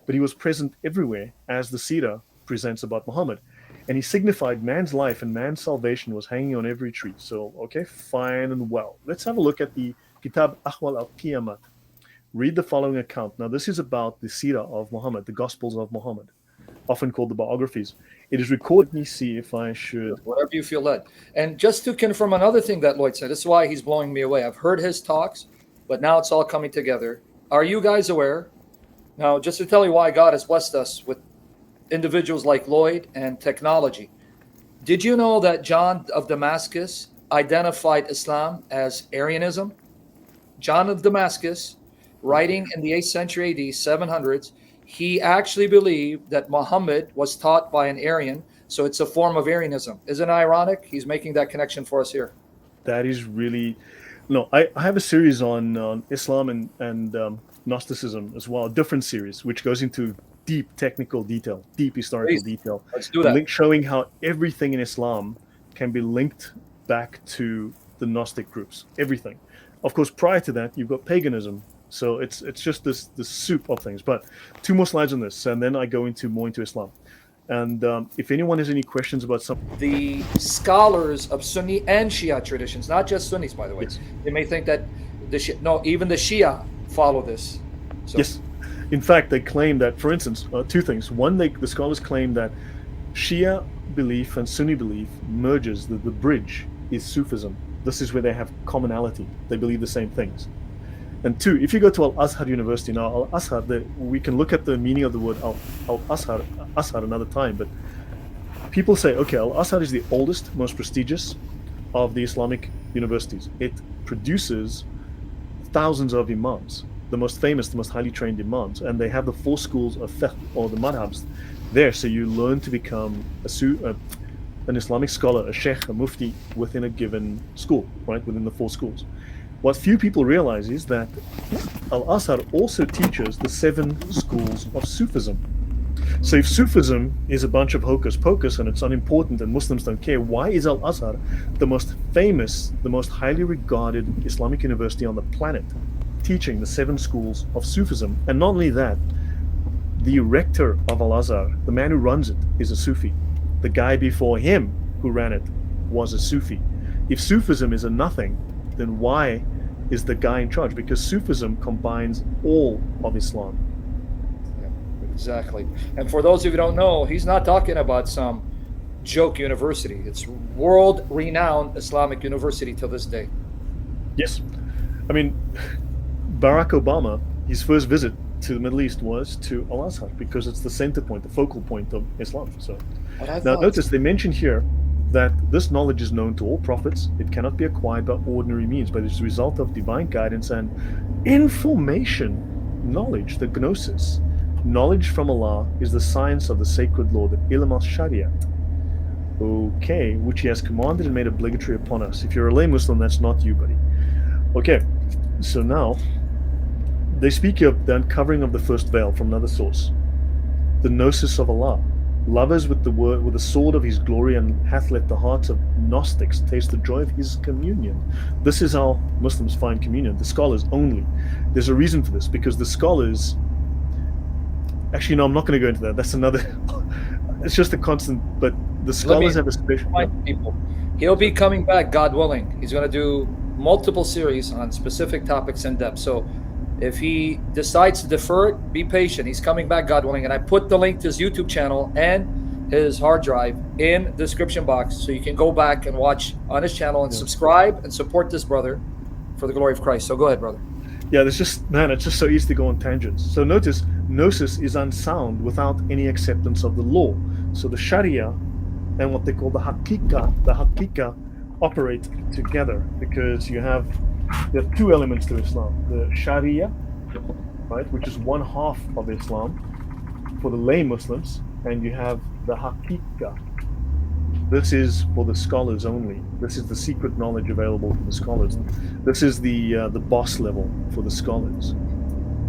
but he was present everywhere as the Sirah presents about Muhammad. And he signified man's life and man's salvation was hanging on every tree. So, okay, fine and well. Let's have a look at the Kitab Ahwal al-Qiyamat. Read the following account. Now, this is about the Sirah of Muhammad, the Gospels of Muhammad, often called the biographies. It is recorded. Let me see if I should. Whatever you feel led. And just to confirm another thing that Lloyd said, this is why he's blowing me away. I've heard his talks, but now it's all coming together. Are you guys aware? Now, just to tell you why God has blessed us with individuals like Lloyd and technology. Did you know that John of Damascus identified Islam as Arianism? John of Damascus, writing in the 8th century AD, 700s, he actually believed that Muhammad was taught by an Aryan, so it's a form of Arianism. Isn't it ironic? He's making that connection for us here. That is really... No, I have a series on Islam and Gnosticism as well, a different series, which goes into deep technical detail, deep historical detail. Let's do that. Showing how everything in Islam can be linked back to the Gnostic groups. Everything. Of course, prior to that, you've got paganism. So it's just this soup of things. But 2 more slides on this, and then I go more into Islam. And if anyone has any questions about something... The scholars of Sunni and Shia traditions, not just Sunnis, by the way, they may think that even the Shia follow this. So. Yes. In fact, they claim that, for instance, 2 things. One, the scholars claim that Shia belief and Sunni belief merges, the bridge is Sufism. This is where they have commonality. They believe the same things. And two, if you go to Al-Azhar University now, Al-Azhar, we can look at the meaning of the word Al-Azhar another time, but people say, okay, Al-Azhar is the oldest, most prestigious of the Islamic universities. It produces thousands of imams, the most famous, the most highly trained imams, and they have the 4 schools of fiqh, or the madhabs there. So you learn to become an Islamic scholar, a sheikh, a mufti within a given school, right, within the 4 schools. What few people realize is that Al-Azhar also teaches the 7 schools of Sufism. So if Sufism is a bunch of hocus pocus and it's unimportant and Muslims don't care, why is Al-Azhar the most famous, the most highly regarded Islamic university on the planet, teaching the 7 schools of Sufism? And not only that, the rector of Al-Azhar, the man who runs it, is a Sufi. The guy before him who ran it was a Sufi. If Sufism is a nothing, then why is the guy in charge? Because Sufism combines all of Islam. Exactly. And for those of you who don't know, he's not talking about some joke university. It's world-renowned Islamic university till this day. Yes. I mean, Barack Obama, his first visit to the Middle East was to Al-Azhar because it's the center point, the focal point of Islam. So now notice they mention here that this knowledge is known to all prophets. It cannot be acquired by ordinary means, but it's a result of divine guidance and information, knowledge, the gnosis. Knowledge from Allah is the science of the sacred law, the ilm al-shariat, okay, which He has commanded and made obligatory upon us. If you're a lay Muslim, that's not you, buddy. Okay, so now they speak of the uncovering of the first veil from another source, the gnosis of Allah. Lovers with the word, with the sword of His glory, and hath let the hearts of Gnostics taste the joy of His communion. This is how Muslims find communion, the scholars only. There's a reason for this, because the scholars, actually, no, I'm not going to go into that. That's another, it's just a constant, but the scholars have a special... People. He'll be coming back, God willing. He's going to do multiple series on specific topics in depth. So if he decides to defer it, be patient. He's coming back, God willing. And I put the link to his YouTube channel and his hard drive in the description box, so you can go back and watch on his channel and subscribe and support this brother for the glory of Christ. So go ahead, brother. Yeah, it's just so easy to go on tangents. So notice, gnosis is unsound without any acceptance of the law. So the Sharia and what they call the Haqiqa operate together, because there are 2 elements to Islam. The Sharia, right, which is 1/2 of Islam for the lay Muslims, and you have the Haqiqa. This is for the scholars only. This is the secret knowledge available for the scholars. This is the boss level for the scholars,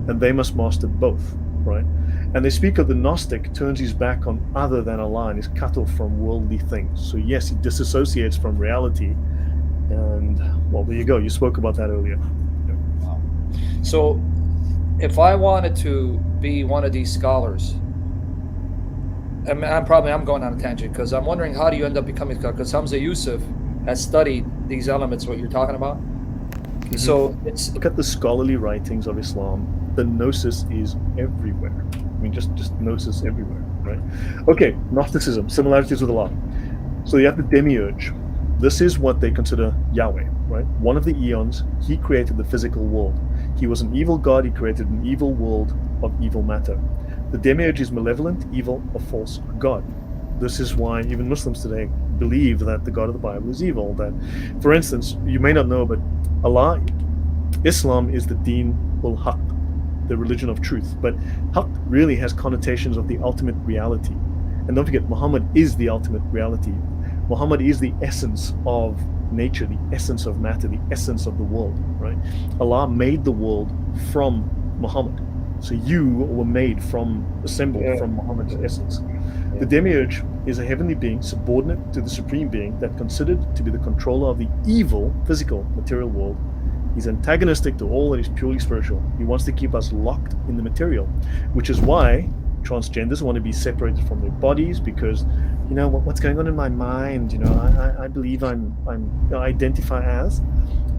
and they must master both, right? And they speak of the Gnostic turns his back on other than Allah and is cut off from worldly things. So yes, he disassociates from reality. And well, there you go. You spoke about that earlier. Wow. So if I wanted to be one of these scholars, I'm going on a tangent, because I'm wondering, how do you end up becoming a scholar? Because Hamza Yusuf has studied these elements, what you're talking about. Mm-hmm. So look at the scholarly writings of Islam. The gnosis is everywhere. I mean, just gnosis everywhere, right? Okay, Gnosticism, similarities with Allah. So you have the demiurge. This is what they consider Yahweh, right? One of the eons, he created the physical world. He was an evil god. He created an evil world of evil matter. The demiurge is malevolent, evil, a false god. This is why even Muslims today believe that the God of the Bible is evil. That, for instance, you may not know, but Islam is the Deen ul-Haq, the religion of truth. But Haq really has connotations of the ultimate reality. And don't forget, Muhammad is the ultimate reality. Muhammad is the essence of nature, the essence of matter, the essence of the world, right? Allah made the world from Muhammad. So you were made assembled from Muhammad's essence. Yeah. The demiurge is a heavenly being subordinate to the supreme being that considered to be the controller of the evil, physical, material world. He's antagonistic to all that is purely spiritual. He wants to keep us locked in the material, which is why transgenders want to be separated from their bodies, because, you know, what's going on in my mind, you know, I believe I identify as.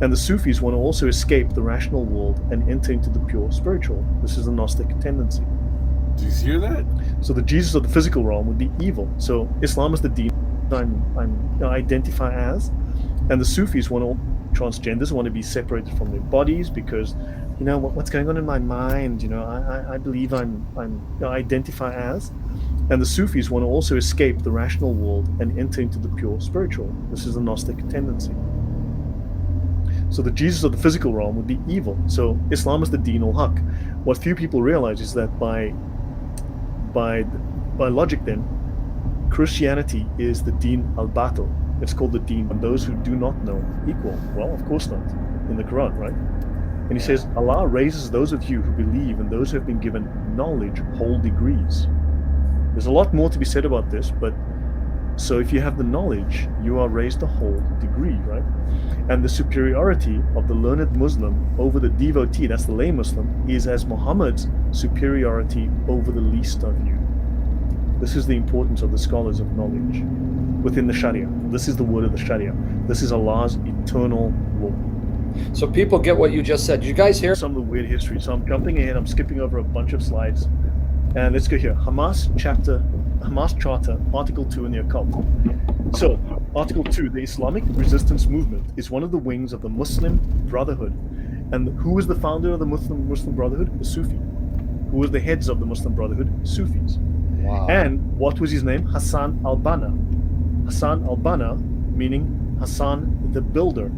And the Sufis want to also escape the rational world and enter into the pure spiritual. This is the Gnostic tendency. Do you hear that? So the Jesus of the physical realm would be evil. So Islam is the deen I identify as, And the Sufis transgenders want to be separated from their bodies because, what's going on in my mind? I believe I identify as. And the Sufis want to also escape the rational world and enter into the pure spiritual. This is the Gnostic tendency. So the Jesus of the physical realm would be evil. So Islam is the Deen al-Haq. What few people realize is that by logic then, Christianity is the Deen al-Batil. It's called the Deen of those who do not know equal. Well, of course not, in the Quran, right? And he says, Allah raises those of you who believe and those who have been given knowledge whole degrees. There's a lot more to be said about this, but so if you have the knowledge, you are raised a whole degree, right? And the superiority of the learned Muslim over the devotee, that's the lay Muslim, is as Muhammad's superiority over the least of you. This is the importance of the scholars of knowledge within the Sharia. This is the word of the Sharia. This is Allah's eternal law. So people get what you just said. Did you guys hear? Some of the weird history. So I'm jumping ahead. I'm skipping over a bunch of slides. And let's go here. Hamas Charter, Article 2 in the occult. So, Article 2, the Islamic Resistance Movement is one of the wings of the Muslim Brotherhood. And who was the founder of the Muslim Brotherhood? The Sufi. Who was the heads of the Muslim Brotherhood? Sufis. Wow. And what was his name? Hassan al-Banna. Hassan al-Banna, meaning Hassan the builder.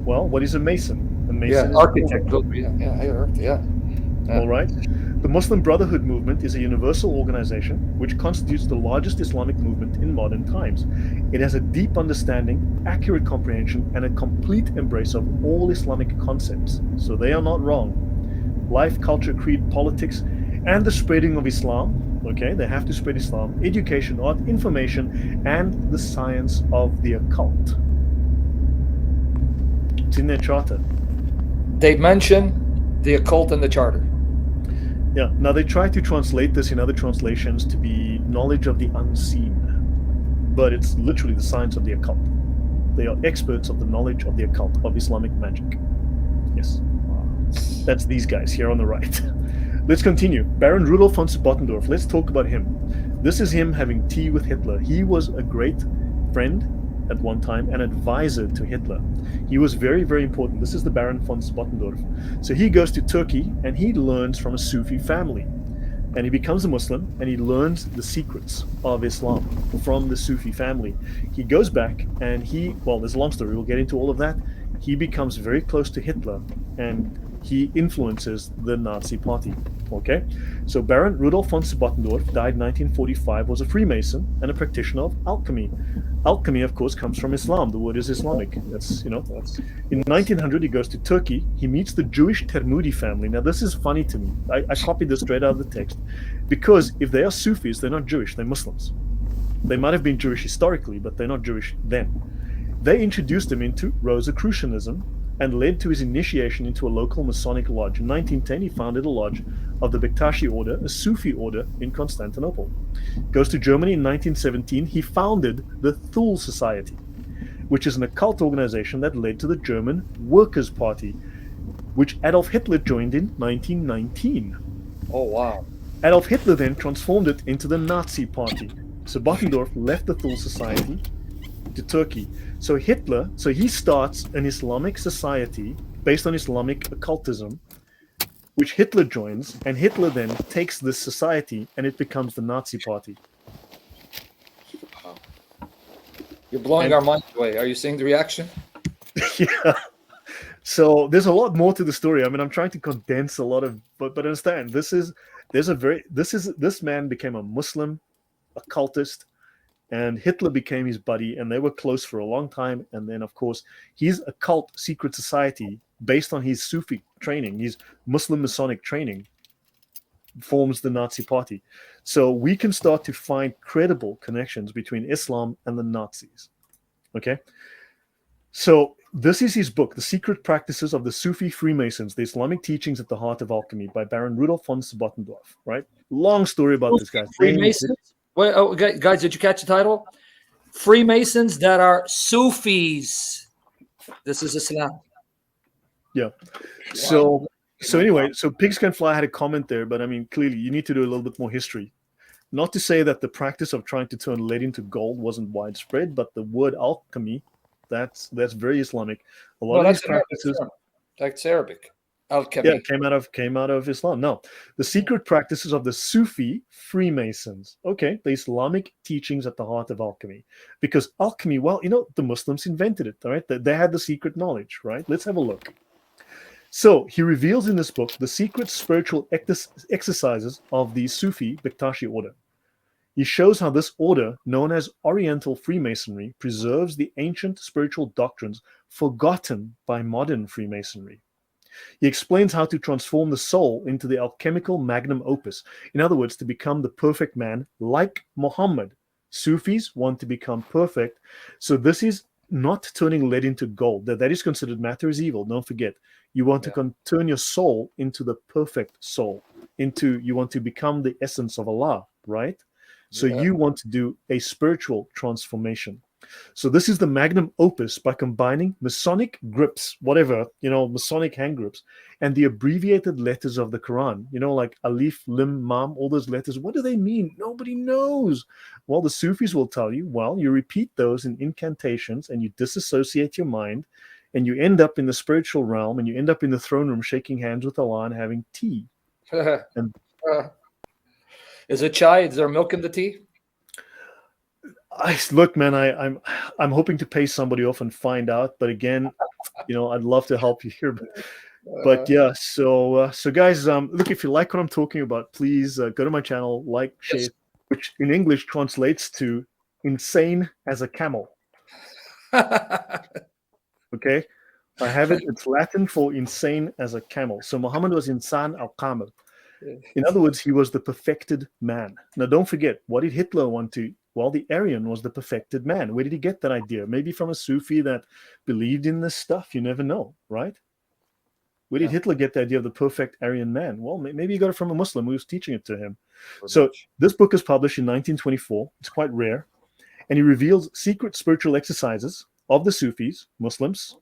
Well, what is a mason? A mason is architect. I heard. Yeah. All right. The Muslim Brotherhood movement is a universal organization which constitutes the largest Islamic movement in modern times. It has a deep understanding, accurate comprehension, and a complete embrace of all Islamic concepts. So they are not wrong. Life, culture, creed, politics, and the spreading of Islam. Okay, they have to spread Islam, education, art, information, and the science of the occult. It's in their charter. They mention the occult in the charter. Yeah, now they try to translate this in other translations to be knowledge of the unseen, but it's literally the science of the occult. They are experts of the knowledge of the occult, of Islamic magic. Yes, that's these guys here on the right. Let's continue. Baron Rudolf von Spottendorf, let's talk about him. This is him having tea with Hitler. He was a great friend at one time, an advisor to Hitler. He was very, very important. This is the Baron von Spottendorf. So he goes to Turkey and he learns from a Sufi family. And he becomes a Muslim and he learns the secrets of Islam from the Sufi family. He goes back and there's a long story, we'll get into all of that. He becomes very close to Hitler and he influences the Nazi party. Okay, so Baron Rudolf von Spottendorf died in 1945, was a Freemason and a practitioner of alchemy. Alchemy, of course, comes from Islam. The word is Islamic. That's in 1900, he goes to Turkey. He meets the Jewish Termudi family. Now, this is funny to me. I copied this straight out of the text because if they are Sufis, they're not Jewish, they're Muslims. They might have been Jewish historically, but they're not Jewish then. They introduced him into Rosicrucianism and led to his initiation into a local Masonic lodge. In 1910, he founded a lodge of the Bektashi order, a Sufi order in Constantinople. Goes to Germany in 1917, he founded the Thule Society, which is an occult organization that led to the German Workers' Party, which Adolf Hitler joined in 1919. Oh, wow. Adolf Hitler then transformed it into the Nazi Party. So Bottendorf left the Thule Society to Turkey. So he starts an Islamic society based on Islamic occultism, which Hitler joins, and Hitler then takes this society and it becomes the Nazi Party. You're blowing our minds away. Are you seeing the reaction? Yeah. So there's a lot more to the story. I mean, I'm trying to condense a lot of, but understand, this man became a Muslim occultist, and Hitler became his buddy, and they were close for a long time. And then, of course, his occult secret society, based on his Sufi training, his Muslim Masonic training, forms the Nazi Party. So we can start to find credible connections between Islam and the Nazis. Okay? So this is his book, The Secret Practices of the Sufi Freemasons, The Islamic Teachings at the Heart of Alchemy, by Baron Rudolf von Spottendorf, right? Long story about this guy. Freemasons? Wait, guys, did you catch the title? Freemasons that are Sufis. This is Islam. Yeah. So anyway, so Pigs Can Fly had a comment there, but I mean, clearly you need to do a little bit more history. Not to say that the practice of trying to turn lead into gold wasn't widespread, but the word alchemy That's very Islamic. A lot No, of these that's an Arabic practices, term. That's Arabic. yeah, Alchemy. came out of Islam. No, the secret practices of the Sufi Freemasons. Okay, the Islamic teachings at the heart of alchemy, because alchemy, well, the Muslims invented it. All right, they had the secret knowledge. Right. Let's have a look. So he reveals in this book the secret spiritual exercises of the Sufi Bektashi order. He shows how this order, known as Oriental Freemasonry, preserves the ancient spiritual doctrines forgotten by modern Freemasonry. He explains how to transform the soul into the alchemical magnum opus. In other words, to become the perfect man like Muhammad. Sufis want to become perfect. So this is not turning lead into gold. That is considered matter is evil. Don't forget. You want to turn your soul into the perfect soul. You want to become the essence of Allah, right? So you want to do a spiritual transformation. So this is the magnum opus by combining Masonic grips, whatever, Masonic hand grips, and the abbreviated letters of the Quran, like Alif, Lim, Mam, all those letters. What do they mean? Nobody knows. Well, the Sufis will tell you, you repeat those in incantations and you disassociate your mind and you end up in the spiritual realm and you end up in the throne room shaking hands with Allah and having tea. And is it chai? Is there milk in the tea? Look, man, I'm hoping to pay somebody off and find out. But again, I'd love to help you here. But yeah, so guys, look, if you like what I'm talking about, please go to my channel, like, share, which in English translates to insane as a camel. Okay, I have it. It's Latin for insane as a camel. So Muhammad was insan al-kamil. In other words, he was the perfected man. Now, don't forget, what did Hitler want to? Well, the Aryan was the perfected man. Where did he get that idea? Maybe from a Sufi that believed in this stuff. You never know, right? Where did Hitler get the idea of the perfect Aryan man? Well, maybe he got it from a Muslim who was teaching it to him. So this book is published in 1924. It's quite rare. And he reveals secret spiritual exercises of the Sufis, Muslims,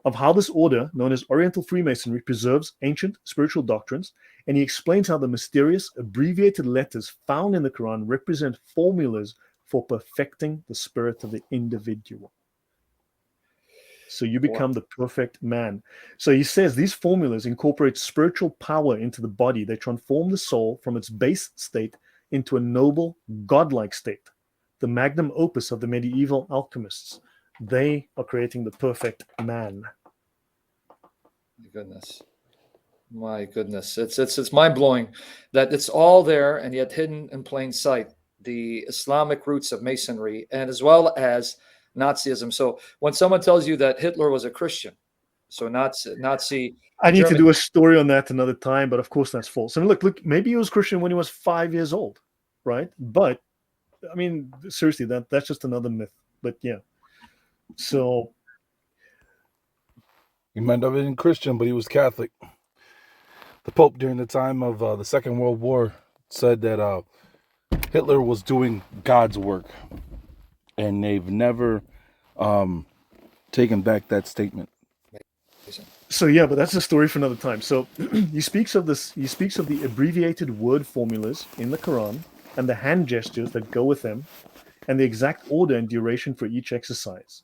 of how this order, known as Oriental Freemasonry, preserves ancient spiritual doctrines, and he explains how the mysterious abbreviated letters found in the Quran represent formulas for perfecting the spirit of the individual. So you become the perfect man. So he says these formulas incorporate spiritual power into the body. They transform the soul from its base state into a noble, godlike state, the magnum opus of the medieval alchemists. They are creating the perfect man. My goodness. It's mind-blowing that it's all there and yet hidden in plain sight, the Islamic roots of Masonry and as well as Nazism. So when someone tells you that Hitler was a Christian, so Nazi I need Germany, to do a story on that another time, but of course that's false. I mean, look, maybe he was Christian when he was 5 years old, right? But I mean, seriously, that's just another myth. But yeah. So he might not have been Christian, but he was Catholic. The Pope during the time of the Second World War said that Hitler was doing God's work, and they've never taken back that statement. So yeah, but that's a story for another time. So he speaks of this. He speaks of the abbreviated word formulas in the Quran and the hand gestures that go with them, and the exact order and duration for each exercise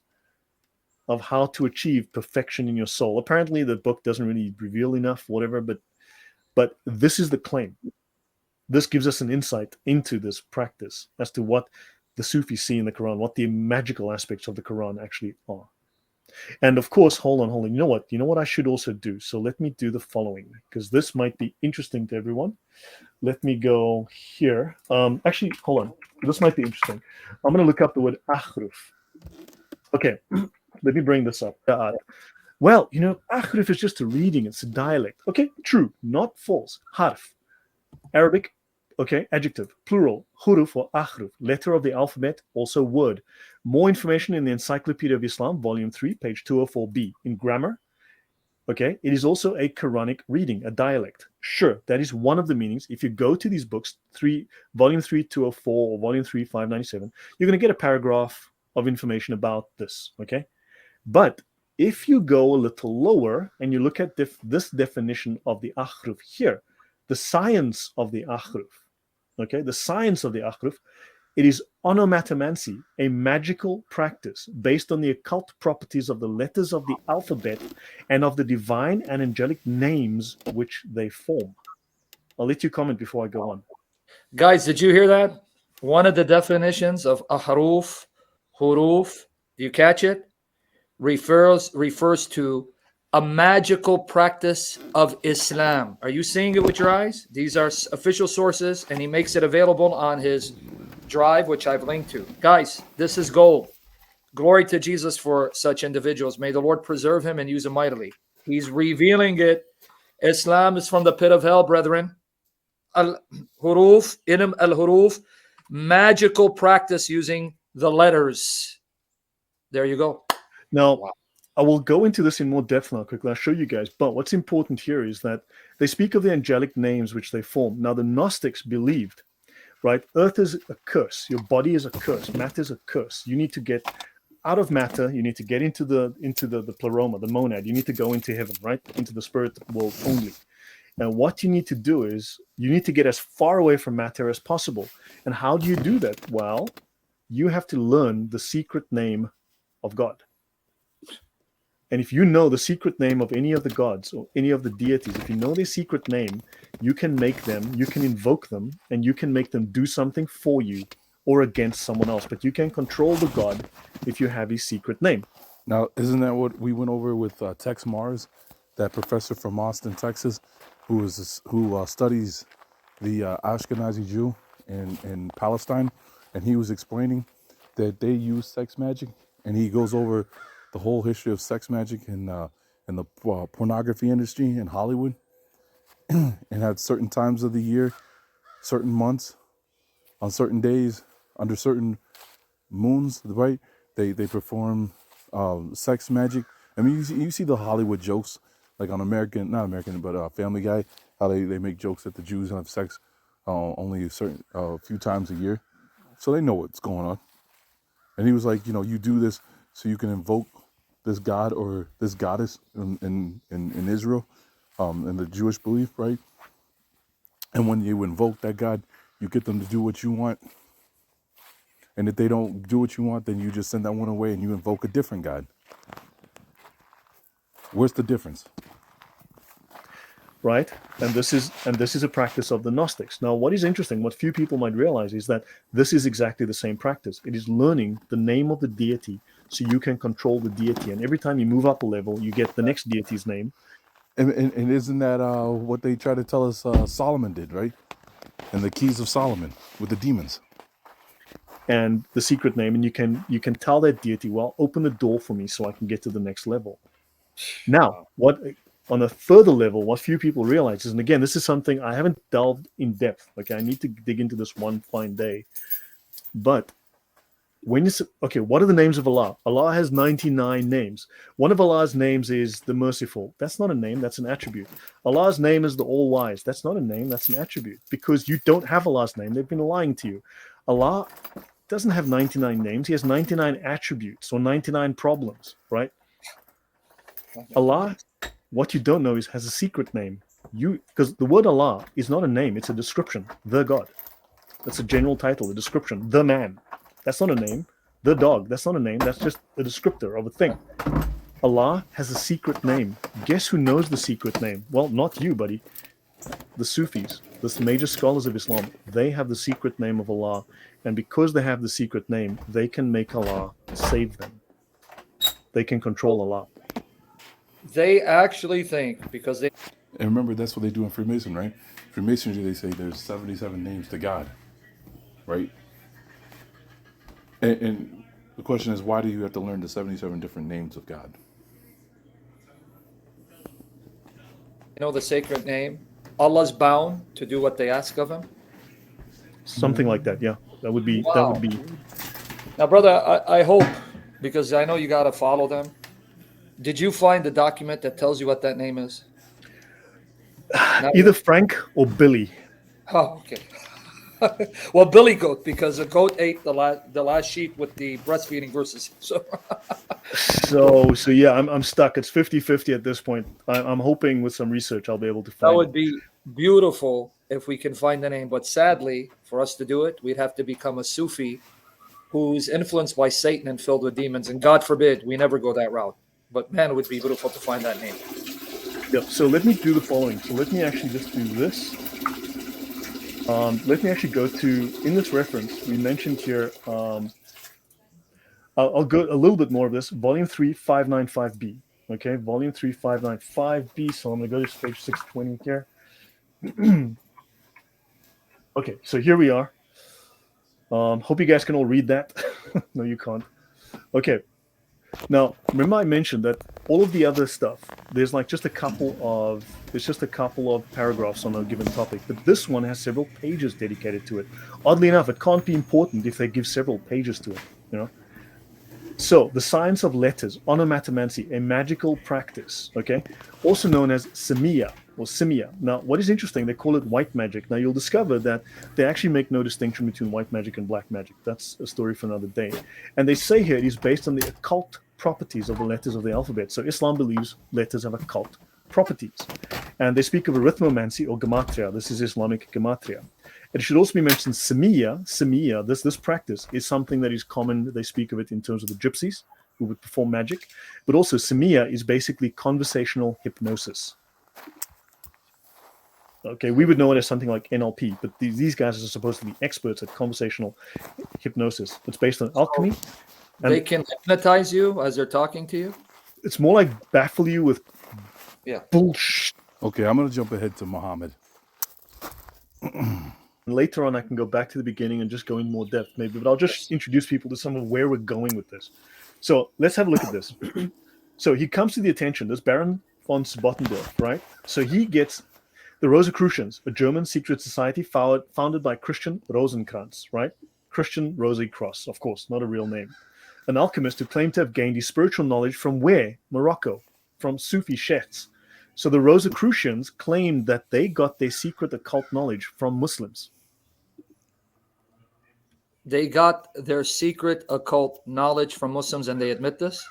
of how to achieve perfection in your soul. Apparently, the book doesn't really reveal enough, whatever. But this is the claim. This gives us an insight into this practice as to what the Sufis see in the Quran, what the magical aspects of the Quran actually are. And of course, hold on. You know what I should also do? So let me do the following, because this might be interesting to everyone. Let me go here. Actually, hold on. This might be interesting. I'm going to look up the word ahruf. Okay, let me bring this up. Well, ahruf is just a reading. It's a dialect. Okay, true, not false. Harf, Arabic. Okay, adjective, plural, huruf or ahruf, letter of the alphabet, also word. More information in the Encyclopedia of Islam, Volume 3, page 204b. In grammar, okay, it is also a Quranic reading, a dialect. Sure, that is one of the meanings. If you go to these books, Volume 3, 204, or Volume 3, 597, you're going to get a paragraph of information about this, okay? But if you go a little lower and you look at this definition of the ahruf here, the science of the ahruf, okay, the science of the ahruf, It is onomatomancy, a magical practice based on the occult properties of the letters of the alphabet and of the divine and angelic names which they form. I'll let you comment before I go on. Guys, did you hear that? One of the definitions of ahruf, huruf, do you catch it? Refers to a magical practice of Islam. Are you seeing it with your eyes? These are official sources, and he makes it available on his drive, which I've linked to. Guys, this is gold. Glory to Jesus for such individuals. May the Lord preserve him and use him mightily. He's revealing it. Islam is from the pit of hell, brethren. Al-huruf, ilm al-huruf, magical practice using the letters. There you go. Now, Wow. I will go into this in more depth now quickly. I'll show you guys. But what's important here is that they speak of the angelic names which they form. Now, the Gnostics believed, right? Earth is a curse. Your body is a curse. Matter is a curse. You need to get out of matter. You need to get into the pleroma, the monad. You need to go into heaven, right? Into the spirit world only. Now, what you need to do is you need to get as far away from matter as possible. And how do you do that? Well, you have to learn the secret name of God. And if you know the secret name of any of the gods or any of the deities, if you know their secret name, you can make them, you can invoke them, and you can make them do something for you or against someone else. But you can control the god if you have his secret name. Now, isn't that what we went over with Tex Mars, that professor from Austin, Texas, who studies the Ashkenazi Jew in Palestine, and he was explaining that they use sex magic, and he goes over the whole history of sex magic in the pornography industry in Hollywood, and at certain times of the year, certain months, on certain days, under certain moons, right? They perform sex magic. I mean, you see the Hollywood jokes, like on not American, but Family Guy, how they make jokes that the Jews have sex only a few times a year, so they know what's going on. And he was like, you do this so you can invoke this god or this goddess in Israel, in the Jewish belief, right? And when you invoke that god, you get them to do what you want. And if they don't do what you want, then you just send that one away and you invoke a different god. Where's the difference? Right? And this is a practice of the Gnostics. Now, what is interesting, what few people might realize, is that this is exactly the same practice. It is learning the name of the deity so you can control the deity. And every time you move up a level, you get the next deity's name. And isn't that what they try to tell us Solomon did, right? And the keys of Solomon with the demons. And the secret name, and you can tell that deity, well, open the door for me so I can get to the next level. Now, on a further level, what few people realize is, and again, this is something I haven't delved in depth. Okay, I need to dig into this one fine day. But what are the names of Allah? Allah has 99 names. One of Allah's names is the Merciful. That's not a name, that's an attribute. Allah's name is the All-Wise. That's not a name, that's an attribute. Because you don't have Allah's name, they've been lying to you. Allah doesn't have 99 names, he has 99 attributes or 99 problems, right? Allah, what you don't know is has a secret name. Because the word Allah is not a name, it's a description. The God. That's a general title, a description. The man. That's not a name. The dog. That's not a name. That's just a descriptor of a thing. Allah has a secret name. Guess who knows the secret name? Well, not you, buddy. The Sufis, the major scholars of Islam, they have the secret name of Allah. And because they have the secret name, they can make Allah save them. They can control Allah. They actually think, because they... And remember, that's what they do in Freemasonry, right? Freemasonry, they say there's 77 names to God, right? And the question is, why do you have to learn the 77 different names of God? the sacred name. Allah's bound to do what they ask of him. Something like that, yeah. That would be. Now, brother, I hope, because I know you got to follow them. Did you find the document that tells you what that name is? Either Frank or Billy. Oh, okay. Well, Billy Goat, because the goat ate the last sheep with the breastfeeding verses. So yeah, I'm stuck. It's 50-50 at this point. I'm hoping with some research I'll be able to find. That would be beautiful if we can find the name. But sadly, for us to do it, we'd have to become a Sufi who's influenced by Satan and filled with demons. And God forbid we never go that route. But man, it would be beautiful to find that name. Yep. So let me do the following. So let me actually just do this. Let me actually go to, in this reference, we mentioned here, I'll go a little bit more of this, volume 3, 595b. Okay, volume 3, 595b. So I'm going to go to page 620 here. Okay, so here we are. Hope you guys can all read that. No, you can't. Okay. Now, remember I mentioned that all of the other stuff, there's just a couple of paragraphs on a given topic, but this one has several pages dedicated to it. Oddly enough, it can't be important if they give several pages to it, you know. So, the science of letters, onomatomancy, a magical practice, okay, also known as Simia or Simia. Now, what is interesting, they call it white magic. Now, you'll discover that they actually make no distinction between white magic and black magic. That's a story for another day. And they say here it is based on the occult properties of the letters of the alphabet. So, Islam believes letters have occult properties. And they speak of arithmomancy or gematria. This is Islamic gematria. It should also be mentioned Simia, this practice is something that is common. They speak of it in terms of the gypsies who would perform magic. But also Simia is basically conversational hypnosis. Okay, we would know it as something like NLP, but these guys are supposed to be experts at conversational hypnosis. It's based on alchemy. And they can hypnotize you as they're talking to you? It's more like baffle you with bullshit. Okay, I'm going to jump ahead to Muhammad. Later on, I can go back to the beginning and just go in more depth, maybe. But I'll just introduce people to some of where we're going with this. So let's have a look at this. So he comes to the attention, this Baron von Bottendorf, right? So he gets the Rosicrucians, a German secret society founded by Christian Rosenkranz, right? Christian Rosy Cross, of course, not a real name. An alchemist who claimed to have gained his spiritual knowledge from where? Morocco, from Sufi sheikhs. So the Rosicrucians claimed that they got their secret occult knowledge from Muslims. They got their secret occult knowledge from Muslims, and they admit this?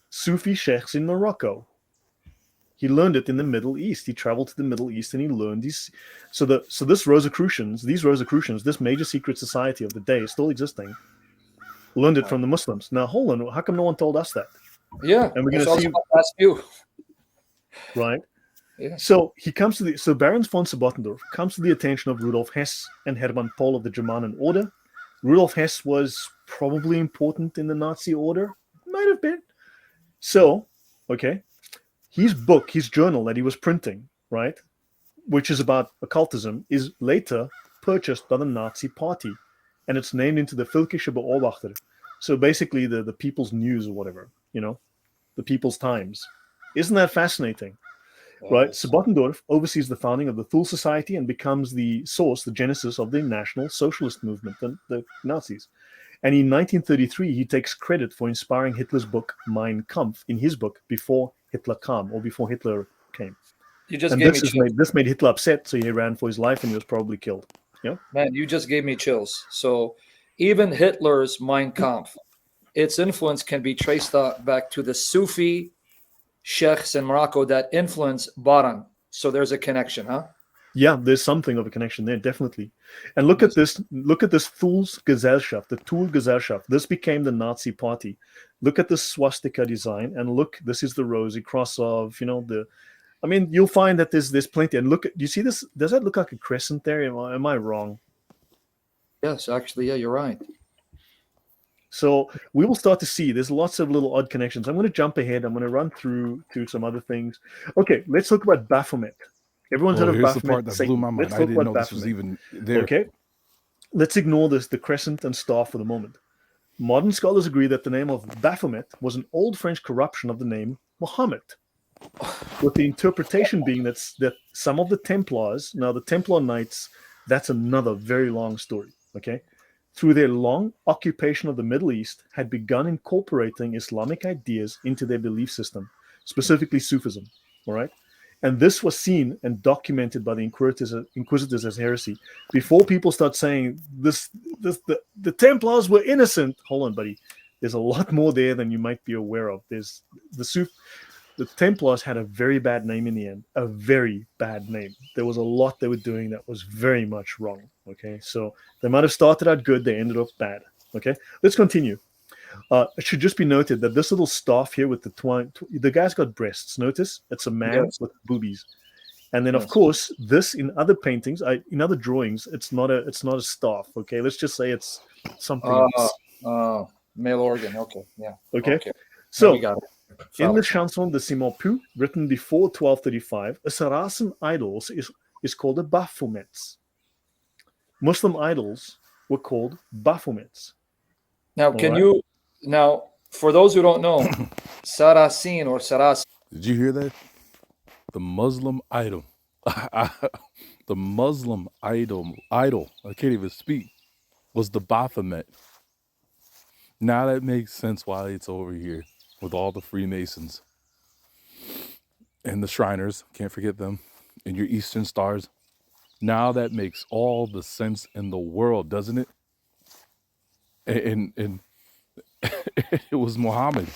Sufi sheikhs in Morocco. He learned it in the Middle East. He traveled to the Middle East and he learned these. So these Rosicrucians, this major secret society of the day is still existing, learned it from the Muslims. Now, hold on. How come no one told us that? Yeah. And we're going to see. Ask you. Right. Yeah. So he comes to Baron von Bottendorf comes to the attention of Rudolf Hess and Hermann Pohl of the Germanen Order. Rudolf Hess was probably important in the Nazi order. Might have been. So, okay. His book, his journal that he was printing, right, which is about occultism, is later purchased by the Nazi party. And it's named into the Völkische Beobachter. So basically the People's News or whatever, you know, the People's Times. Isn't that fascinating? Right? So Bottendorf oversees the founding of the Thule Society and becomes the source, the genesis of the National Socialist Movement, the Nazis. And in 1933, he takes credit for inspiring Hitler's book, Mein Kampf, in his book, Before Hitler Kam, or Before Hitler Came. You just and gave this made Hitler upset, so he ran for his life and he was probably killed. Yeah? Man, you just gave me chills. So even Hitler's Mein Kampf, its influence can be traced back to the Sufi sheikhs in Morocco that influence Baran. So there's a connection, huh? Yeah, there's something of a connection there, definitely. And look at this Thule's Gesellschaft, the Thule Gesellschaft. This became the Nazi party. Look at the swastika design, and look, this is the rosy cross of, you'll find that there's plenty. And look, do you see this? Does that look like a crescent there? Am I wrong? Yes, actually, yeah, you're right. So we will start to see there's lots of little odd connections. I'm going to jump ahead. I'm going to run through to some other things. Okay, let's talk about Baphomet. Everyone's heard of Here's Baphomet. the part that blew my mind. Let's I talk didn't know about this was Baphomet. even there. Okay, let's ignore the crescent and star for the moment. Modern scholars agree that the name of Baphomet was an old French corruption of the name Muhammad, with the interpretation being that some of the Templars, now the Templar Knights, that's another very long story, okay, through their long occupation of the Middle East, had begun incorporating Islamic ideas into their belief system, specifically Sufism, all right? And this was seen and documented by the Inquisitors as heresy. Before people start saying the Templars were innocent, hold on, buddy. There's a lot more there than you might be aware of. There's the Templars had a very bad name in the end, a very bad name. There was a lot they were doing that was very much wrong. Okay, so they might have started out good, they ended up bad. Okay, let's continue. It should just be noted that this little staff here with the twine, the guy's got breasts. Notice it's a man Yes. with boobies. And then, of Yes. course, this in other paintings, in other drawings, it's not a staff. Okay, let's just say it's something else. Male organ. Okay. Yeah. Okay, Okay. Now so we got it. in the Phallic. Chanson de Simon Pou, written before 1235, a Saracen idol is called a Baphomet. Muslim idols were called Baphomets. Now, now, for those who don't know, Saracen or Saracen, Did you hear that? The Muslim idol. The Muslim idol, I can't even speak, was the Baphomet. Now that makes sense why it's over here with all the Freemasons and the Shriners, can't forget them, and your Eastern Stars. Now that makes all the sense in the world, doesn't it? And it was Muhammad.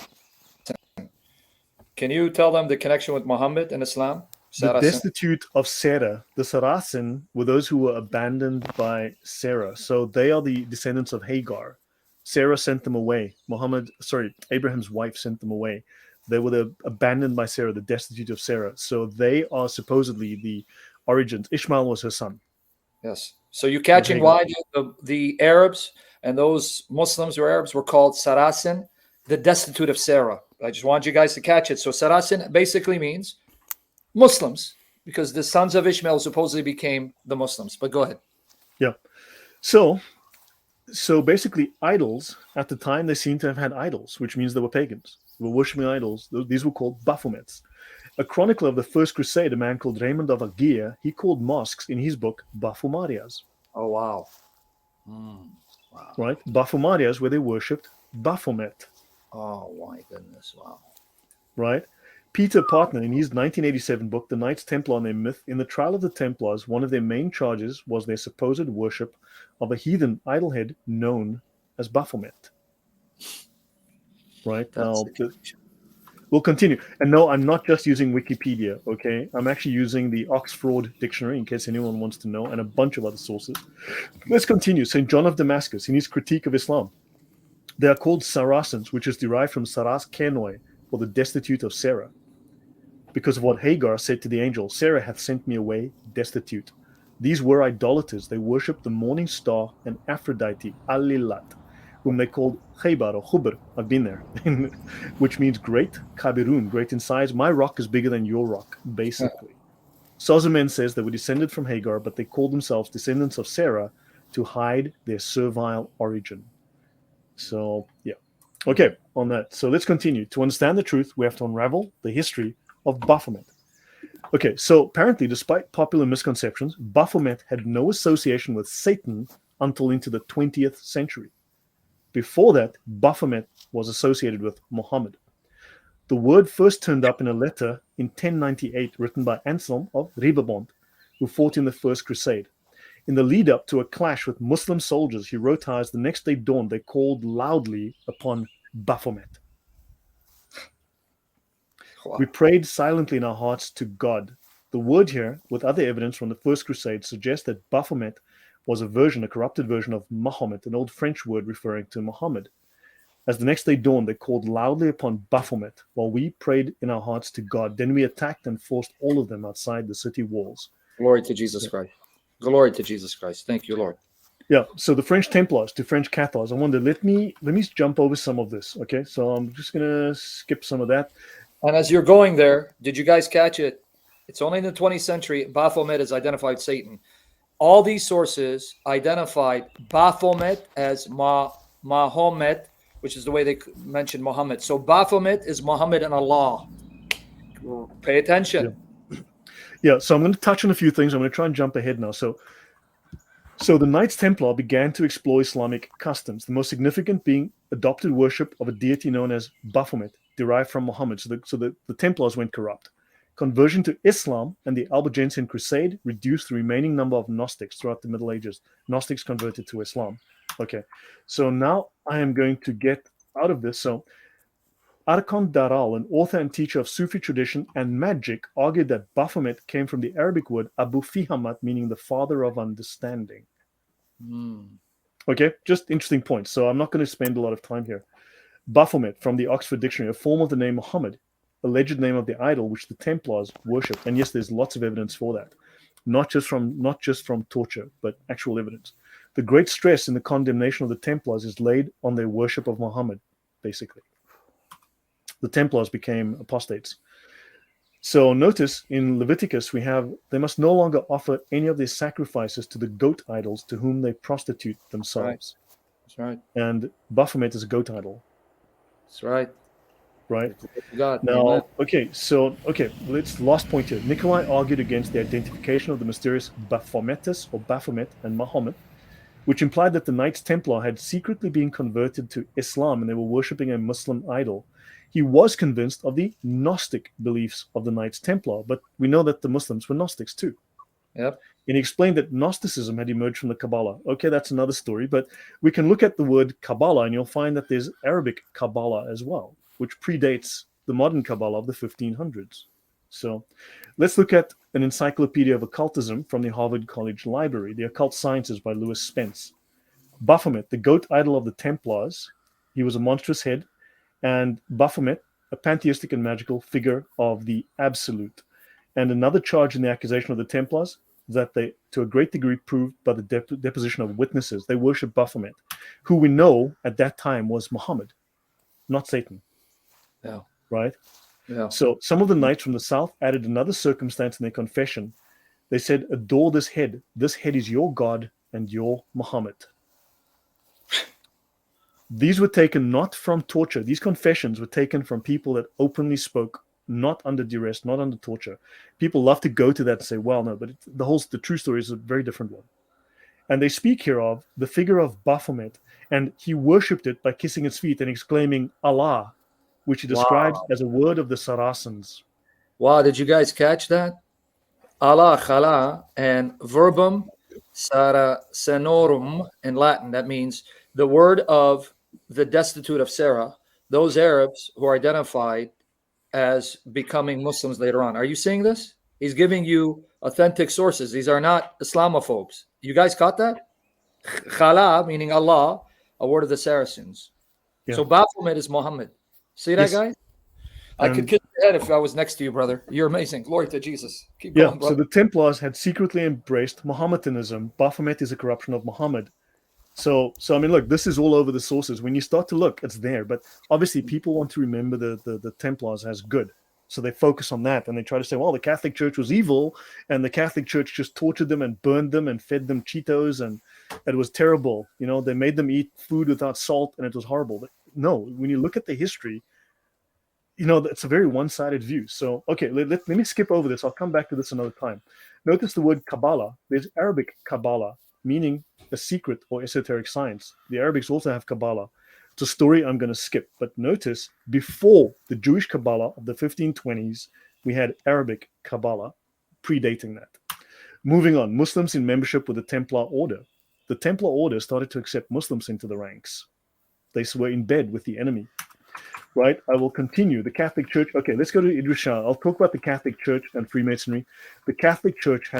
can you tell them the connection with Muhammad and Islam? The Saracen. destitute of Sarah, the Saracen, were those who were abandoned by Sarah. So they are the descendants of Hagar. Sarah sent them away. Abraham's wife sent them away. They were abandoned by Sarah, the destitute of Sarah. So they are supposedly the origins. Ishmael was her son. Yes. So you catching Hagar. why the Arabs and those Muslims who are Arabs were called Saracen, the destitute of Sarah. I just want you guys to catch it. So Saracen basically means Muslims, because the sons of Ishmael supposedly became the Muslims. But go ahead. Yeah. So basically, idols, at the time, they seem to have had idols, which means they were pagans. They were worshipping idols. These were called Baphomets. A chronicler of the First Crusade, a man called Raymond of Aguirre, he called mosques in his book Baphomarias. Oh, wow. Wow. Right? Baphomarias, where they worshipped Baphomet. Oh, my goodness. Wow. Right? Peter Partner, in his 1987 book, The Knights Templar and Their Myth, in the trial of the Templars, one of their main charges was their supposed worship of a heathen idolhead known as Baphomet. Right? Now, we'll continue. And no, I'm not just using Wikipedia, okay? I'm actually using the Oxford Dictionary, in case anyone wants to know, and a bunch of other sources. Let's continue. St. John of Damascus, in his critique of Islam, they are called Saracens, which is derived from Saras Kenoi, or the destitute of Sarah, because of what Hagar said to the angel, Sarah hath sent me away destitute. These were idolaters. They worshipped the morning star and Aphrodite, Alilat, whom they called Khaybar or Khubr. I've been there, which means great, Kabirun, great in size. My rock is bigger than your rock, basically. Sozomen says they were descended from Hagar, but they called themselves descendants of Sarah to hide their servile origin. So, yeah. Okay, on that. So let's continue. To understand the truth, we have to unravel the history of Baphomet. Okay, so apparently, despite popular misconceptions, Baphomet had no association with Satan until into the 20th century. Before that, Baphomet was associated with Muhammad. The word first turned up in a letter in 1098 written by Anselm of Ribabond, who fought in the First Crusade. In the lead up to a clash with Muslim soldiers, he wrote how as the next day dawned, they called loudly upon Baphomet. Wow. We prayed silently in our hearts to God. The word here, with other evidence from the First Crusade, suggests that Baphomet was a corrupted version of Mahomet, an old French word referring to Muhammad. As the next day dawned, they called loudly upon Baphomet while we prayed in our hearts to God. Then we attacked and forced all of them outside the city walls. Glory to Jesus Christ. Glory to Jesus Christ. Thank you, Lord. Yeah, so the French Templars to French Cathars. I wonder, let me jump over some of this, okay? So I'm just going to skip some of that. And as you're going there, did you guys catch it? It's only in the 20th century Baphomet has identified Satan. All these sources identified Baphomet as Mahomet, which is the way they mention Muhammad. So Baphomet is Muhammad and Allah. Pay attention. Yeah, so I'm going to touch on a few things. I'm going to try and jump ahead now. So the Knights Templar began to explore Islamic customs, the most significant being adopted worship of a deity known as Baphomet, derived from Muhammad. So the Templars went corrupt. Conversion to Islam and the Albigensian Crusade reduced the remaining number of Gnostics throughout the Middle Ages. Gnostics converted to Islam. Okay, so now I am going to get out of this. So Arkan Daral, an author and teacher of Sufi tradition and magic, argued that Baphomet came from the Arabic word Abu Fihamat, meaning the father of understanding. Okay, just interesting points. So I'm not going to spend a lot of time here. Baphomet, from the Oxford Dictionary, a form of the name Muhammad, alleged name of the idol which the Templars worshipped. And yes, there's lots of evidence for that, not just from torture, but actual evidence. The great stress in the condemnation of the Templars is laid on their worship of Muhammad, basically. The Templars became apostates. So notice in Leviticus we have they must no longer offer any of their sacrifices to the goat idols to whom they prostitute themselves. That's right. And Baphomet is a goat idol. That's right. Right. God. Now, let's last point here. Nikolai argued against the identification of the mysterious Baphometus or Baphomet and Mahomet, which implied that the Knights Templar had secretly been converted to Islam and they were worshipping a Muslim idol. He was convinced of the Gnostic beliefs of the Knights Templar, but we know that the Muslims were Gnostics too. Yep. And he explained that Gnosticism had emerged from the Kabbalah. Okay, that's another story, but we can look at the word Kabbalah and you'll find that there's Arabic Kabbalah as well, which predates the modern Kabbalah of the 1500s. So let's look at an encyclopedia of occultism from the Harvard College Library, The Occult Sciences by Lewis Spence. Baphomet, the goat idol of the Templars, he was a monstrous head, and Baphomet, a pantheistic and magical figure of the absolute. And another charge in the accusation of the Templars is that they, to a great degree, proved by the deposition of witnesses. They worship Baphomet, who we know at that time was Muhammad, not Satan. Yeah. Right? Yeah. So some of the knights from the south added another circumstance in their confession. They said, adore this head. This head is your God and your Muhammad. These were taken not from torture. These confessions were taken from people that openly spoke, not under duress, not under torture. People love to go to that and say, well, no, but the true story is a very different one. And they speak here of the figure of Baphomet, and he worshipped it by kissing its feet and exclaiming Allah, which he describes as a word of the Saracens. Wow, did you guys catch that? Allah, khala, and verbum Saracenorum in Latin. That means the word of the destitute of Sarah, those Arabs who are identified as becoming Muslims later on. Are you seeing this? He's giving you authentic sources. These are not Islamophobes. You guys caught that? Khala, meaning Allah, a word of the Saracens. Yeah. So Baphomet is Muhammad. See that, guys? I could kiss your head if I was next to you, brother. You're amazing. Glory to Jesus. Keep going, brother. So the Templars had secretly embraced Mohammedanism. Baphomet is a corruption of Muhammad. So I mean, look, this is all over the sources. When you start to look, it's there. But obviously, people want to remember the Templars as good. So they focus on that. And they try to say, well, the Catholic Church was evil. And the Catholic Church just tortured them and burned them and fed them Cheetos. And it was terrible. You know, they made them eat food without salt. And it was horrible. But no, when you look at the history, you know, it's a very one-sided view. So, okay, let me skip over this. I'll come back to this another time. Notice the word Kabbalah. There's Arabic Kabbalah, meaning a secret or esoteric science. The Arabics also have Kabbalah. It's a story I'm going to skip. But notice, before the Jewish Kabbalah of the 1520s, we had Arabic Kabbalah, predating that. Moving on, Muslims in membership with the Templar Order. The Templar Order started to accept Muslims into the ranks. They were in bed with the enemy. Right, I will continue. The Catholic Church. Okay, let's go to Idris Shah. I'll talk about the Catholic Church and Freemasonry. The Catholic Church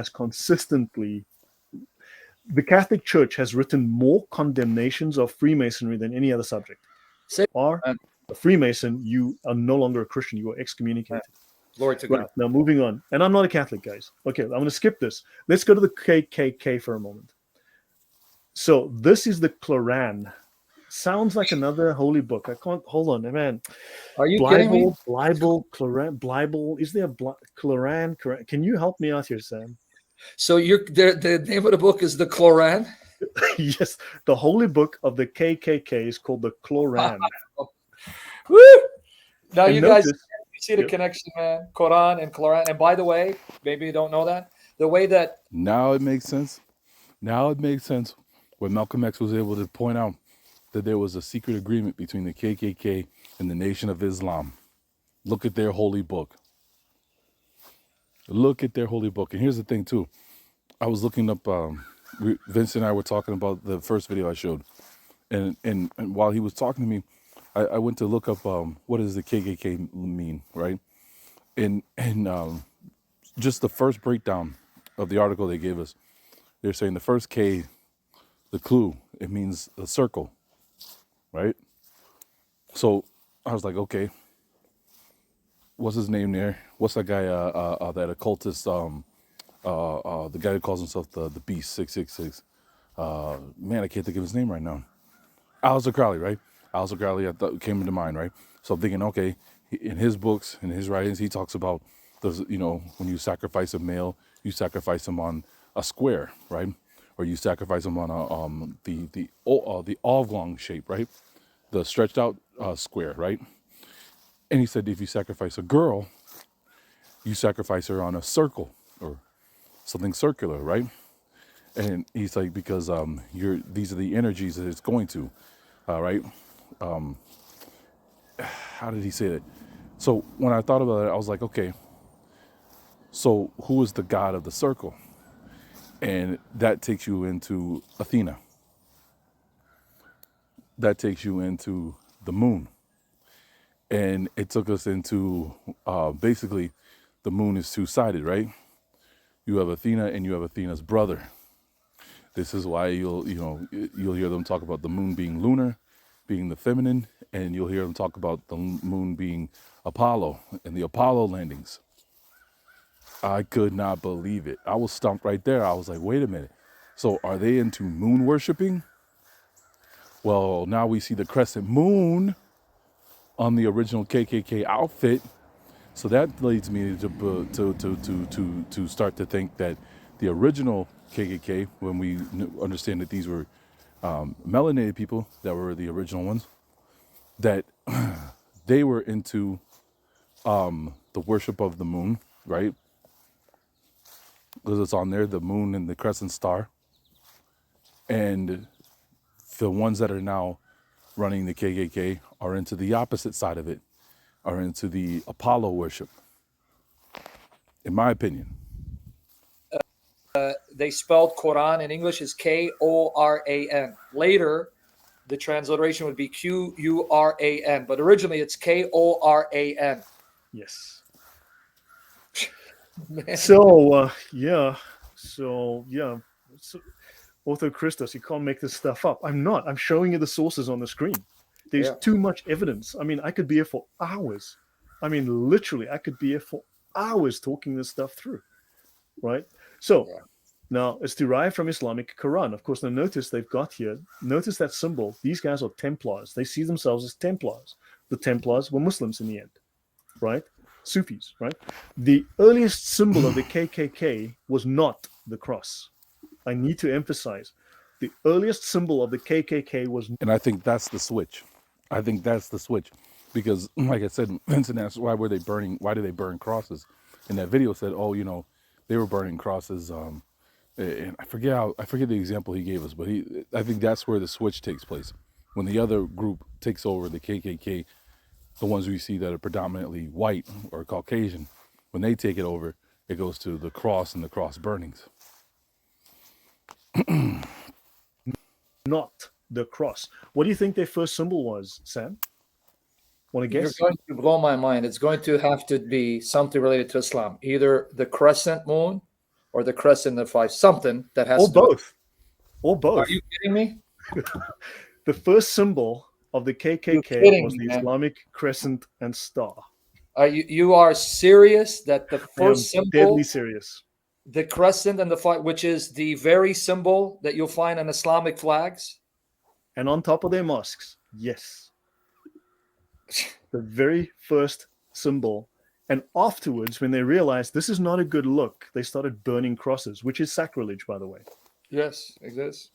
has written more condemnations of Freemasonry than any other subject. Are a Freemason, you are no longer a Christian. You are excommunicated. Glory to God. Right, now moving on. And I'm not a Catholic, guys. Okay, I'm going to skip this. Let's go to the KKK for a moment. So this is the Quran. Sounds like another holy book. I can't. Hold on, man. Are you kidding me? Bible. Is there a Quran? Can you help me out here, Sam? So the name of the book is the Quran? Yes, the holy book of the KKK is called the Quran. Woo! Now and you guys see the connection, man. Quran and Quran. And by the way, maybe you don't know that. The way that now it makes sense. Now it makes sense when Malcolm X was able to point out that there was a secret agreement between the KKK and the Nation of Islam. Look at their holy book. Look at their holy book. And here's the thing, too. I was looking up, Vince and I were talking about the first video I showed. And while he was talking to me, I went to look up what does the KKK mean, right? And just the first breakdown of the article they gave us, they're saying the first K, the clue, it means a circle, right? So I was like, okay, what's his name there? What's that guy? That occultist, the guy who calls himself the Beast 666. Man, I can't think of his name right now. Aleister Crowley, right? Aleister Crowley, I thought came into mind, right? So I'm thinking, okay, in his books, in his writings, he talks about those, when you sacrifice a male, you sacrifice him on a square, right? Or you sacrifice him on a the oblong shape, right? The stretched out square, right? And he said, if you sacrifice a girl, you sacrifice her on a circle or something circular, right? And he's like, because these are the energies that it's going to, right? How did he say that? So when I thought about it, I was like, okay, so who is the god of the circle? And that takes you into Athena. That takes you into the moon. And it took us into basically the moon is two-sided, right? You have Athena and you have Athena's brother. This is why you'll hear them talk about the moon being lunar, being the feminine, and you'll hear them talk about the moon being Apollo and the Apollo landings. I could not believe it. I was stumped right there. I was like, wait a minute. So are they into moon worshiping? Well, now we see the crescent moon on the original KKK outfit. So that leads me to start to think that the original KKK, when we understand that these were melanated people that were the original ones, that they were into the worship of the moon, right? Because it's on there, the moon and the crescent star. And the ones that are now running the KKK are into the opposite side of it, are into the Apollo worship, in my opinion. They spelled Quran in English as Koran. Later, the transliteration would be Quran, but originally it's Koran. Yes. Man. So Author Christos, you can't make this stuff up. I'm not. I'm showing you the sources on the screen. There's too much evidence. I mean, I could be here for hours. I mean, literally, I could be here for hours talking this stuff through, right? So now it's derived from Islamic Quran. Of course, now notice they've got here, notice that symbol. These guys are Templars. They see themselves as Templars. The Templars were Muslims in the end, right? Sufis, right? The earliest symbol of the KKK was not the cross. I need to emphasize, the earliest symbol of the KKK was... And I think that's the switch. Because, like I said, Vincent asked, why do they burn crosses? And that video said, they were burning crosses. And I forget the example he gave us, but I think that's where the switch takes place. When the other group takes over, the KKK, the ones we see that are predominantly white or Caucasian, when they take it over, it goes to the cross and the cross burnings. Not the cross. What do you think their first symbol was, Sam? Want to guess? You're going to blow my mind. It's going to have to be something related to Islam, either the crescent moon or the crescent of five, something that has or both. Or both. Are you kidding me? The first symbol of the KKK was the Islamic crescent and star. You are serious that the first symbol, deadly serious, the crescent and the flag, which is the very symbol that you'll find on Islamic flags, and on top of their mosques, yes, the very first symbol. And afterwards, when they realized this is not a good look, they started burning crosses, which is sacrilege, by the way. Yes, exists.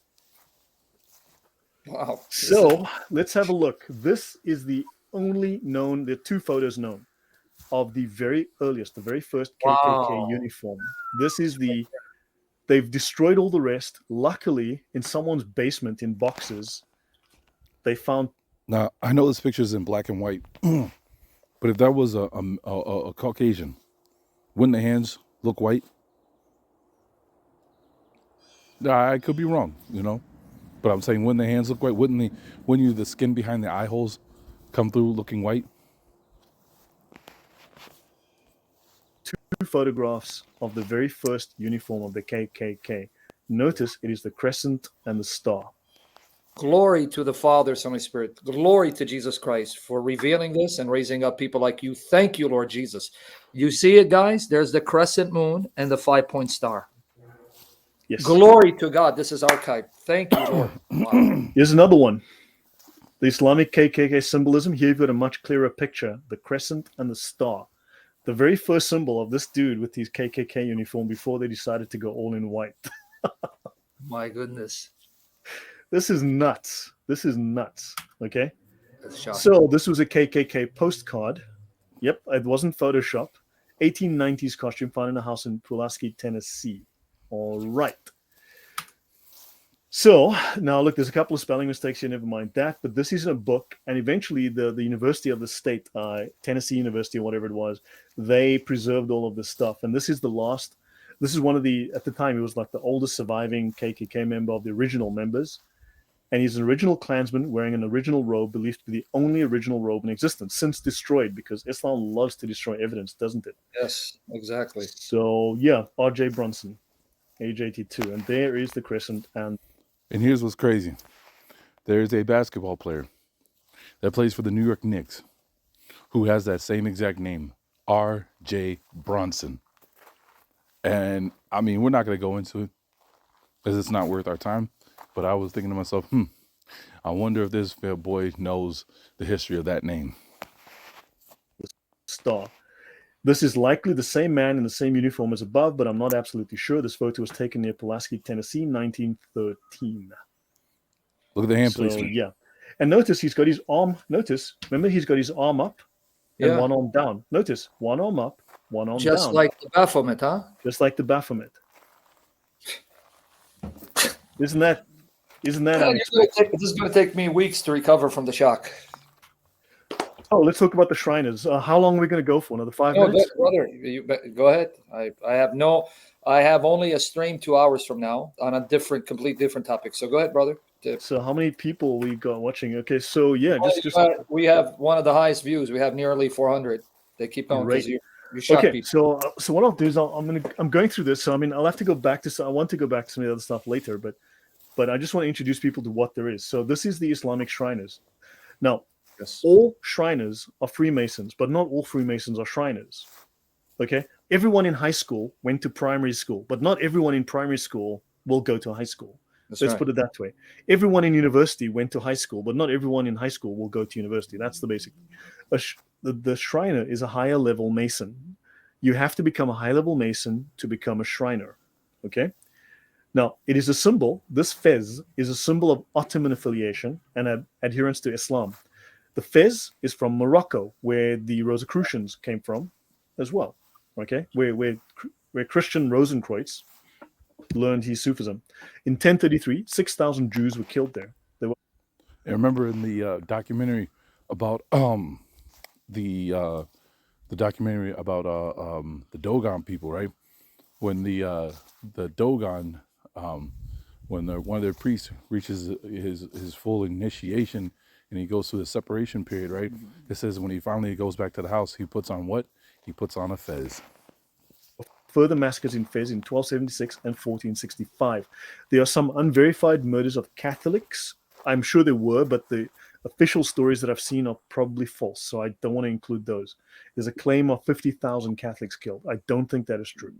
Wow. So let's have a look. This is the only known, there are two photos known of the very earliest, the very first KKK uniform. This is they've destroyed all the rest. Luckily, in someone's basement in boxes, they found... Now, I know this picture is in black and white, but if that was a Caucasian, wouldn't the hands look white? I could be wrong, But I'm saying, wouldn't the hands look white? Wouldn't the skin behind the eye holes come through looking white? Two photographs of the very first uniform of the KKK. Notice it is the crescent and the star. Glory to the Father, Son, and Spirit. Glory to Jesus Christ for revealing this and raising up people like you. Thank you, Lord Jesus. You see it, guys? There's the crescent moon and the 5-point star. Yes. Glory to God. This is archived. Thank you, Lord. Wow. Here's another one. The Islamic KKK symbolism. Here you've got a much clearer picture. The crescent and the star. The very first symbol of this dude with his KKK uniform before they decided to go all in white. My goodness. This is nuts. This is nuts. Okay. That's shocking. So this was a KKK postcard. Yep, it wasn't Photoshop. 1890s costume found in a house in Pulaski, Tennessee. All right. So now look, there's a couple of spelling mistakes here. Never mind that. But this is a book, and eventually the University of the State, Tennessee University or whatever it was, they preserved all of this stuff. And this is the last. This is one of the, at the time, he was like the oldest surviving KKK member of the original members. And he's an original Klansman wearing an original robe, believed to be the only original robe in existence, since destroyed, because Islam loves to destroy evidence, doesn't it? Yes, exactly. So, yeah, R.J. Brunson, age 82. And there is the crescent. And here's what's crazy. There's a basketball player that plays for the New York Knicks who has that same exact name, R.J. Bronson. And, I mean, we're not going to go into it because it's not worth our time. But I was thinking to myself, I wonder if this boy knows the history of that name. star. This is likely the same man in the same uniform as above, but I'm not absolutely sure. This photo was taken near Pulaski, Tennessee, 1913. Look at the hand So, placement. yeah. And notice he's got his arm. Notice, remember, he's got his arm up and Yeah. one arm down. Notice, one arm up, one arm Just down. like the Baphomet, huh? Just like the Baphomet. Isn't that This unexpected? is going to take me weeks to recover from the shock. Oh, let's talk about the Shriners. How long are we going to go for? Another 5 No, minutes? brother, go ahead. I have only a stream 2 hours from now on a complete different topic. So go ahead, brother. So how many people we got watching? Okay, so yeah, just We have one of the highest views. We have nearly 400. They keep going because Great. you shock okay. people. So what I'll do is I'm going through this. So I mean, I'll have to go back to. I want to go back to some of the other stuff later, but I just want to introduce people to what there is. So this is the Islamic Shriners. Now, Yes. all Shriners are Freemasons, but not all Freemasons are Shriners. Okay, everyone in high school went to primary school, but not everyone in primary school will go to high school. That's Let's right. put it that way. Everyone in university went to high school, but not everyone in high school will go to university. That's the basic. The Shriner is a higher level Mason. You have to become a high level Mason to become a Shriner. Okay. Now, it is a symbol. This fez is a symbol of Ottoman affiliation and adherence to Islam. The fez is from Morocco, where the Rosicrucians came from as well. Okay. Where Christian Rosenkreutz learned his Sufism. In 1033, 6,000 Jews were killed there. And remember in the documentary about the documentary about the Dogon people, right? When the Dogon, when one of their priests reaches his full initiation and he goes through the separation period, right? It says when he finally goes back to the house, he puts on what? He puts on a fez. Further massacres in Fez in 1276 and 1465. There are some unverified murders of Catholics. I'm sure there were, but the official stories that I've seen are probably false, so I don't want to include those. There's a claim of 50,000 Catholics killed. I don't think that is true.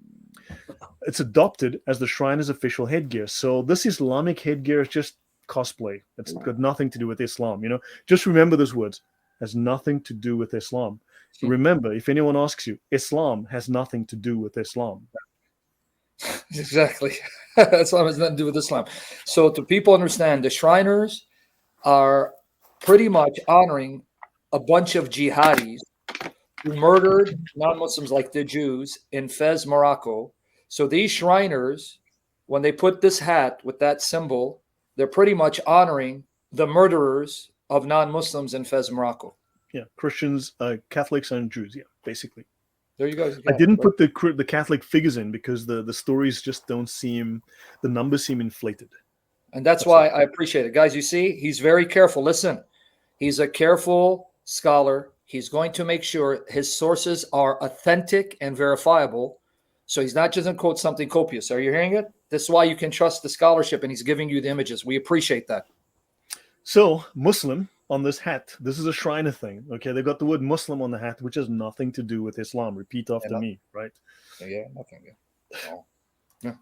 It's adopted as the Shriner's official headgear. So this Islamic headgear is just cosplay. It's got nothing to do with Islam. Just remember those words. Has nothing to do with Islam. Remember, if anyone asks you, Islam has nothing to do with Islam. Exactly. Islam has nothing to do with Islam. So to people understand, the Shriners are pretty much honoring a bunch of jihadis who murdered non-Muslims like the Jews in Fez, Morocco. So these Shriners, when they put this hat with that symbol, they're pretty much honoring the murderers of non-Muslims in Fez, Morocco. Yeah, Christians, Catholics, and Jews. Yeah, basically. There you go. I didn't put the Catholic figures in because the stories just don't seem, the numbers seem inflated. And that's why I appreciate it. Guys, you see, he's very careful. Listen, he's a careful scholar. He's going to make sure his sources are authentic and verifiable. So he's not just going to quote something copious. Are you hearing it? This is why you can trust the scholarship, and he's giving you the images. We appreciate that. So, Muslim on this hat. This is a Shriner thing. Okay, they got the word Muslim on the hat, which has nothing to do with Islam. Repeat after me, right? Yeah, nothing. No. Yeah.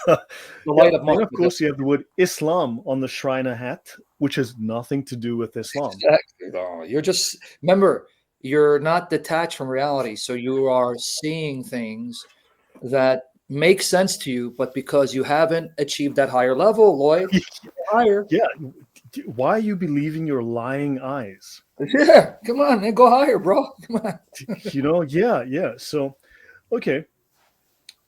The light of then, of course, you have the word Islam on the Shriner hat, which has nothing to do with Islam. Exactly. No, you're just, remember, you're not detached from reality. So you are seeing things that make sense to you, but because you haven't achieved that higher level, Lloyd, higher. Yeah. Why are you believing your lying eyes? Yeah, come on, man, go higher, bro. Come on. Yeah. So, okay.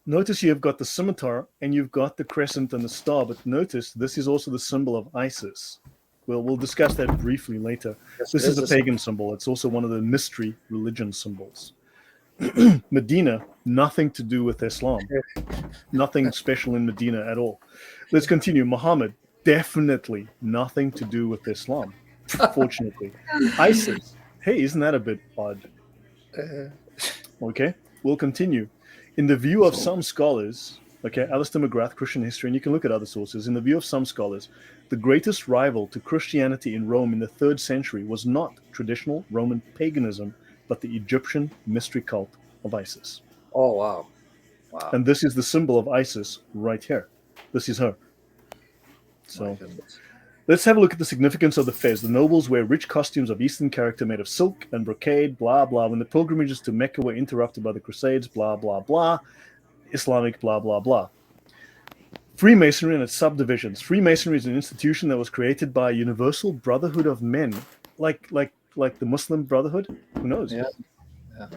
Notice you've got the scimitar and you've got the crescent and the star, but notice this is also the symbol of Isis. We'll discuss that briefly later. Yes, This is a pagan symbol. It's also one of the mystery religion symbols. Medina, nothing to do with Islam. Nothing special in Medina at all. Let's continue. Muhammad, definitely nothing to do with Islam, fortunately. ISIS, hey, isn't that a bit odd? Okay, we'll continue. In the view of some scholars, okay, Alistair McGrath, Christian History, and you can look at other sources, in the view of some scholars, the greatest rival to Christianity in Rome in the 3rd century was not traditional Roman paganism, but the Egyptian mystery cult of Isis. Oh, wow. Wow. And this is the symbol of Isis right here. This is her. So let's have a look at the significance of the fez. The nobles wear rich costumes of Eastern character made of silk and brocade, blah, blah. When the pilgrimages to Mecca were interrupted by the Crusades, blah, blah, blah. Islamic, blah, blah, blah. Freemasonry and its subdivisions. Freemasonry is an institution that was created by a universal brotherhood of men, like the Muslim Brotherhood. Who knows? Yeah.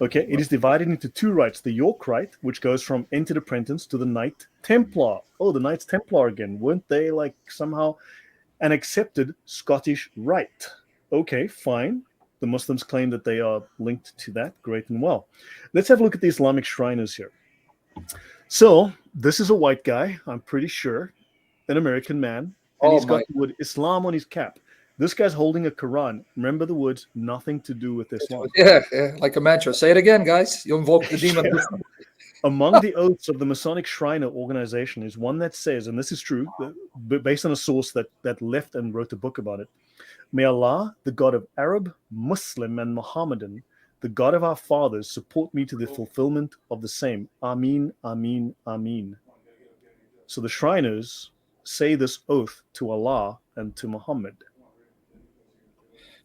Okay, it is divided into 2 rites. The York Rite, which goes from entered apprentice to the Knight Templar. Oh, the Knights Templar again. Weren't they like somehow an accepted Scottish rite? Okay, fine. The Muslims claim that they are linked to that. Great and well. Let's have a look at the Islamic Shriners here. So, this is a white guy, I'm pretty sure, an American man, and he's got the word Islam on his cap. This guy's holding a Quran. Remember the words, nothing to do with Islam. Yeah, like a mantra. Say it again, guys. You invoke the demon. Among the oaths of the Masonic Shriner organization is one that says, and this is true, based on a source that left and wrote a book about it, may Allah, the God of Arab, Muslim, and Mohammedan, the God of our fathers, support me to the fulfillment of the same. Ameen, Ameen, Ameen. So the Shriners say this oath to Allah and to Muhammad.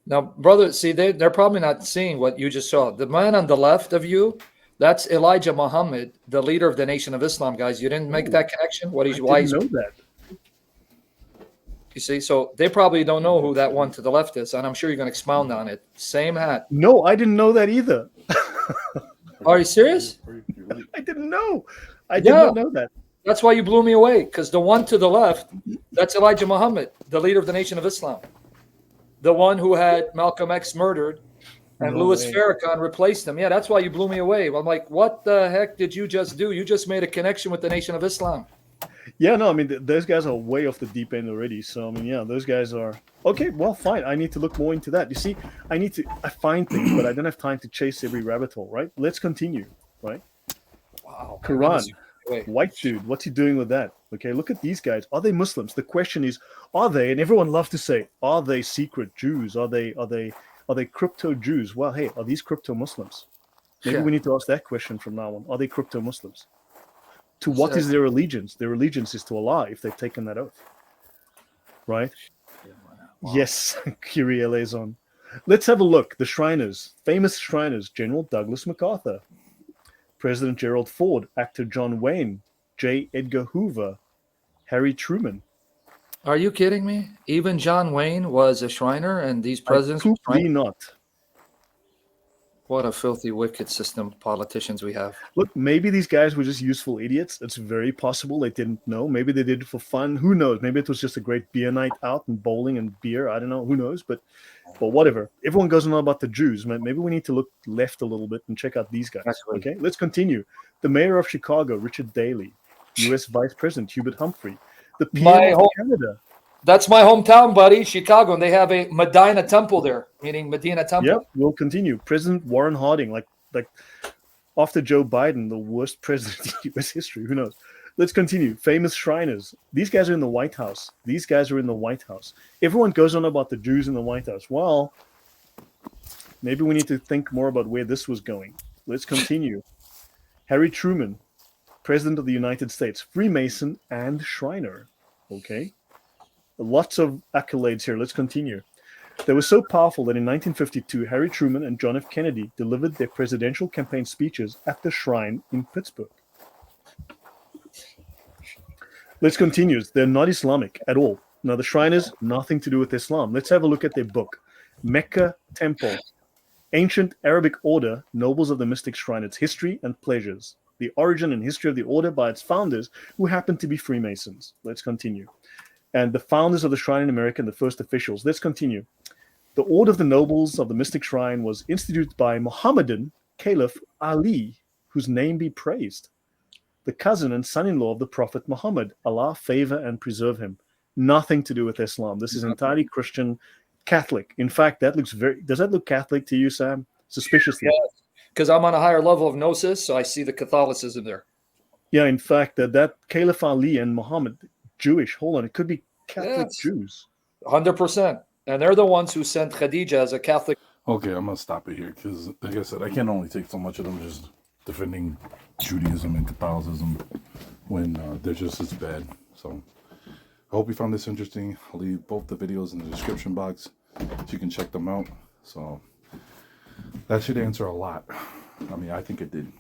Now, brother, see, they're probably not seeing what you just saw. The man on the left of you, that's Elijah Muhammad, the leader of the Nation of Islam, guys. You didn't make that connection? I didn't know that. You see, so they probably don't know who that one to the left is, and I'm sure you're going to expound on it. Same hat. No, I didn't know that either. Are you serious? I didn't know. I did not know that. That's why you blew me away, because the one to the left, that's Elijah Muhammad, the leader of the Nation of Islam. The one who had Malcolm X murdered and Louis Farrakhan replaced him. Yeah, that's why you blew me away. I'm like, what the heck did you just do? You just made a connection with the Nation of Islam. Yeah, no, I mean, those guys are way off the deep end already. So, I mean, yeah, those guys are... Okay, well, fine. I need to look more into that. You see, I find things, but I don't have time to chase every rabbit hole, right? Let's continue, right? Wow. Quran. White dude, what's he doing with that? Okay, look at these guys. Are they Muslims? The question is, are they? And everyone loves to say, are they secret Jews? Are they crypto Jews? Well, hey, are these crypto Muslims? Maybe we need to ask that question from now on. Are they crypto Muslims? To what is their allegiance? Their allegiance is to Allah if they've taken that oath. Right? Wow. Yes, Kyrie eleison. Let's have a look. The Shriners, famous Shriners, General Douglas MacArthur, President Gerald Ford, actor John Wayne, J. Edgar Hoover, Harry Truman. Are you kidding me? Even John Wayne was a Shriner, and these presidents were not. What a filthy, wicked system of politicians we have. Look, maybe these guys were just useful idiots. It's very possible they didn't know. Maybe they did it for fun. Who knows? Maybe it was just a great beer night out and bowling and beer. I don't know. Who knows? But whatever. Everyone goes on about the Jews. Maybe we need to look left a little bit and check out these guys. Okay, let's continue. The mayor of Chicago, Richard Daley. U.S. Vice President Hubert Humphrey. The PM of Canada, That's my hometown, buddy, Chicago, and they have a Medina temple there, meaning Medina temple. Yep, we'll continue. President Warren Harding, like after Joe Biden, the worst president in U.S. history. Who knows? Let's continue. Famous Shriners. These guys are in the White House. These guys are in the White House. Everyone goes on about the Jews in the White House. Well, maybe we need to think more about where this was going. Let's continue. Harry Truman, President of the United States, Freemason and Shriner. Okay. Lots of accolades here. Let's continue. They were so powerful that in 1952, Harry Truman and John F. Kennedy delivered their presidential campaign speeches at the shrine in Pittsburgh. Let's continue. They're not Islamic at all. Now, the Shriners, nothing to do with Islam. Let's have a look at their book, Mecca Temple, Ancient Arabic Order, Nobles of the Mystic Shrine, Its History and Pleasures, the origin and history of the order by its founders, who happened to be Freemasons. Let's continue. And the founders of the shrine in America and the first officials. Let's continue. The Order of the Nobles of the Mystic Shrine was instituted by Mohammedan Caliph Ali, whose name be praised, the cousin and son-in-law of the Prophet Muhammad. Allah favor and preserve him. Nothing to do with Islam. This is entirely Christian, Catholic. In fact, that looks does that look Catholic to you, Sam? Suspiciously. Yeah, because I'm on a higher level of gnosis, so I see the Catholicism there. Yeah, in fact, that Caliph Ali and Muhammad, Jewish. Hold on, it could be Catholic Jews. 100%. And they're the ones who sent Khadija as a Catholic. Okay, I'm gonna stop it here because, like I said, I can only take so much of them just defending Judaism and Catholicism when they're just as bad. So I hope you found this interesting. I'll leave both the videos in the description box so you can check them out. So that should answer a lot. I mean, I think it did.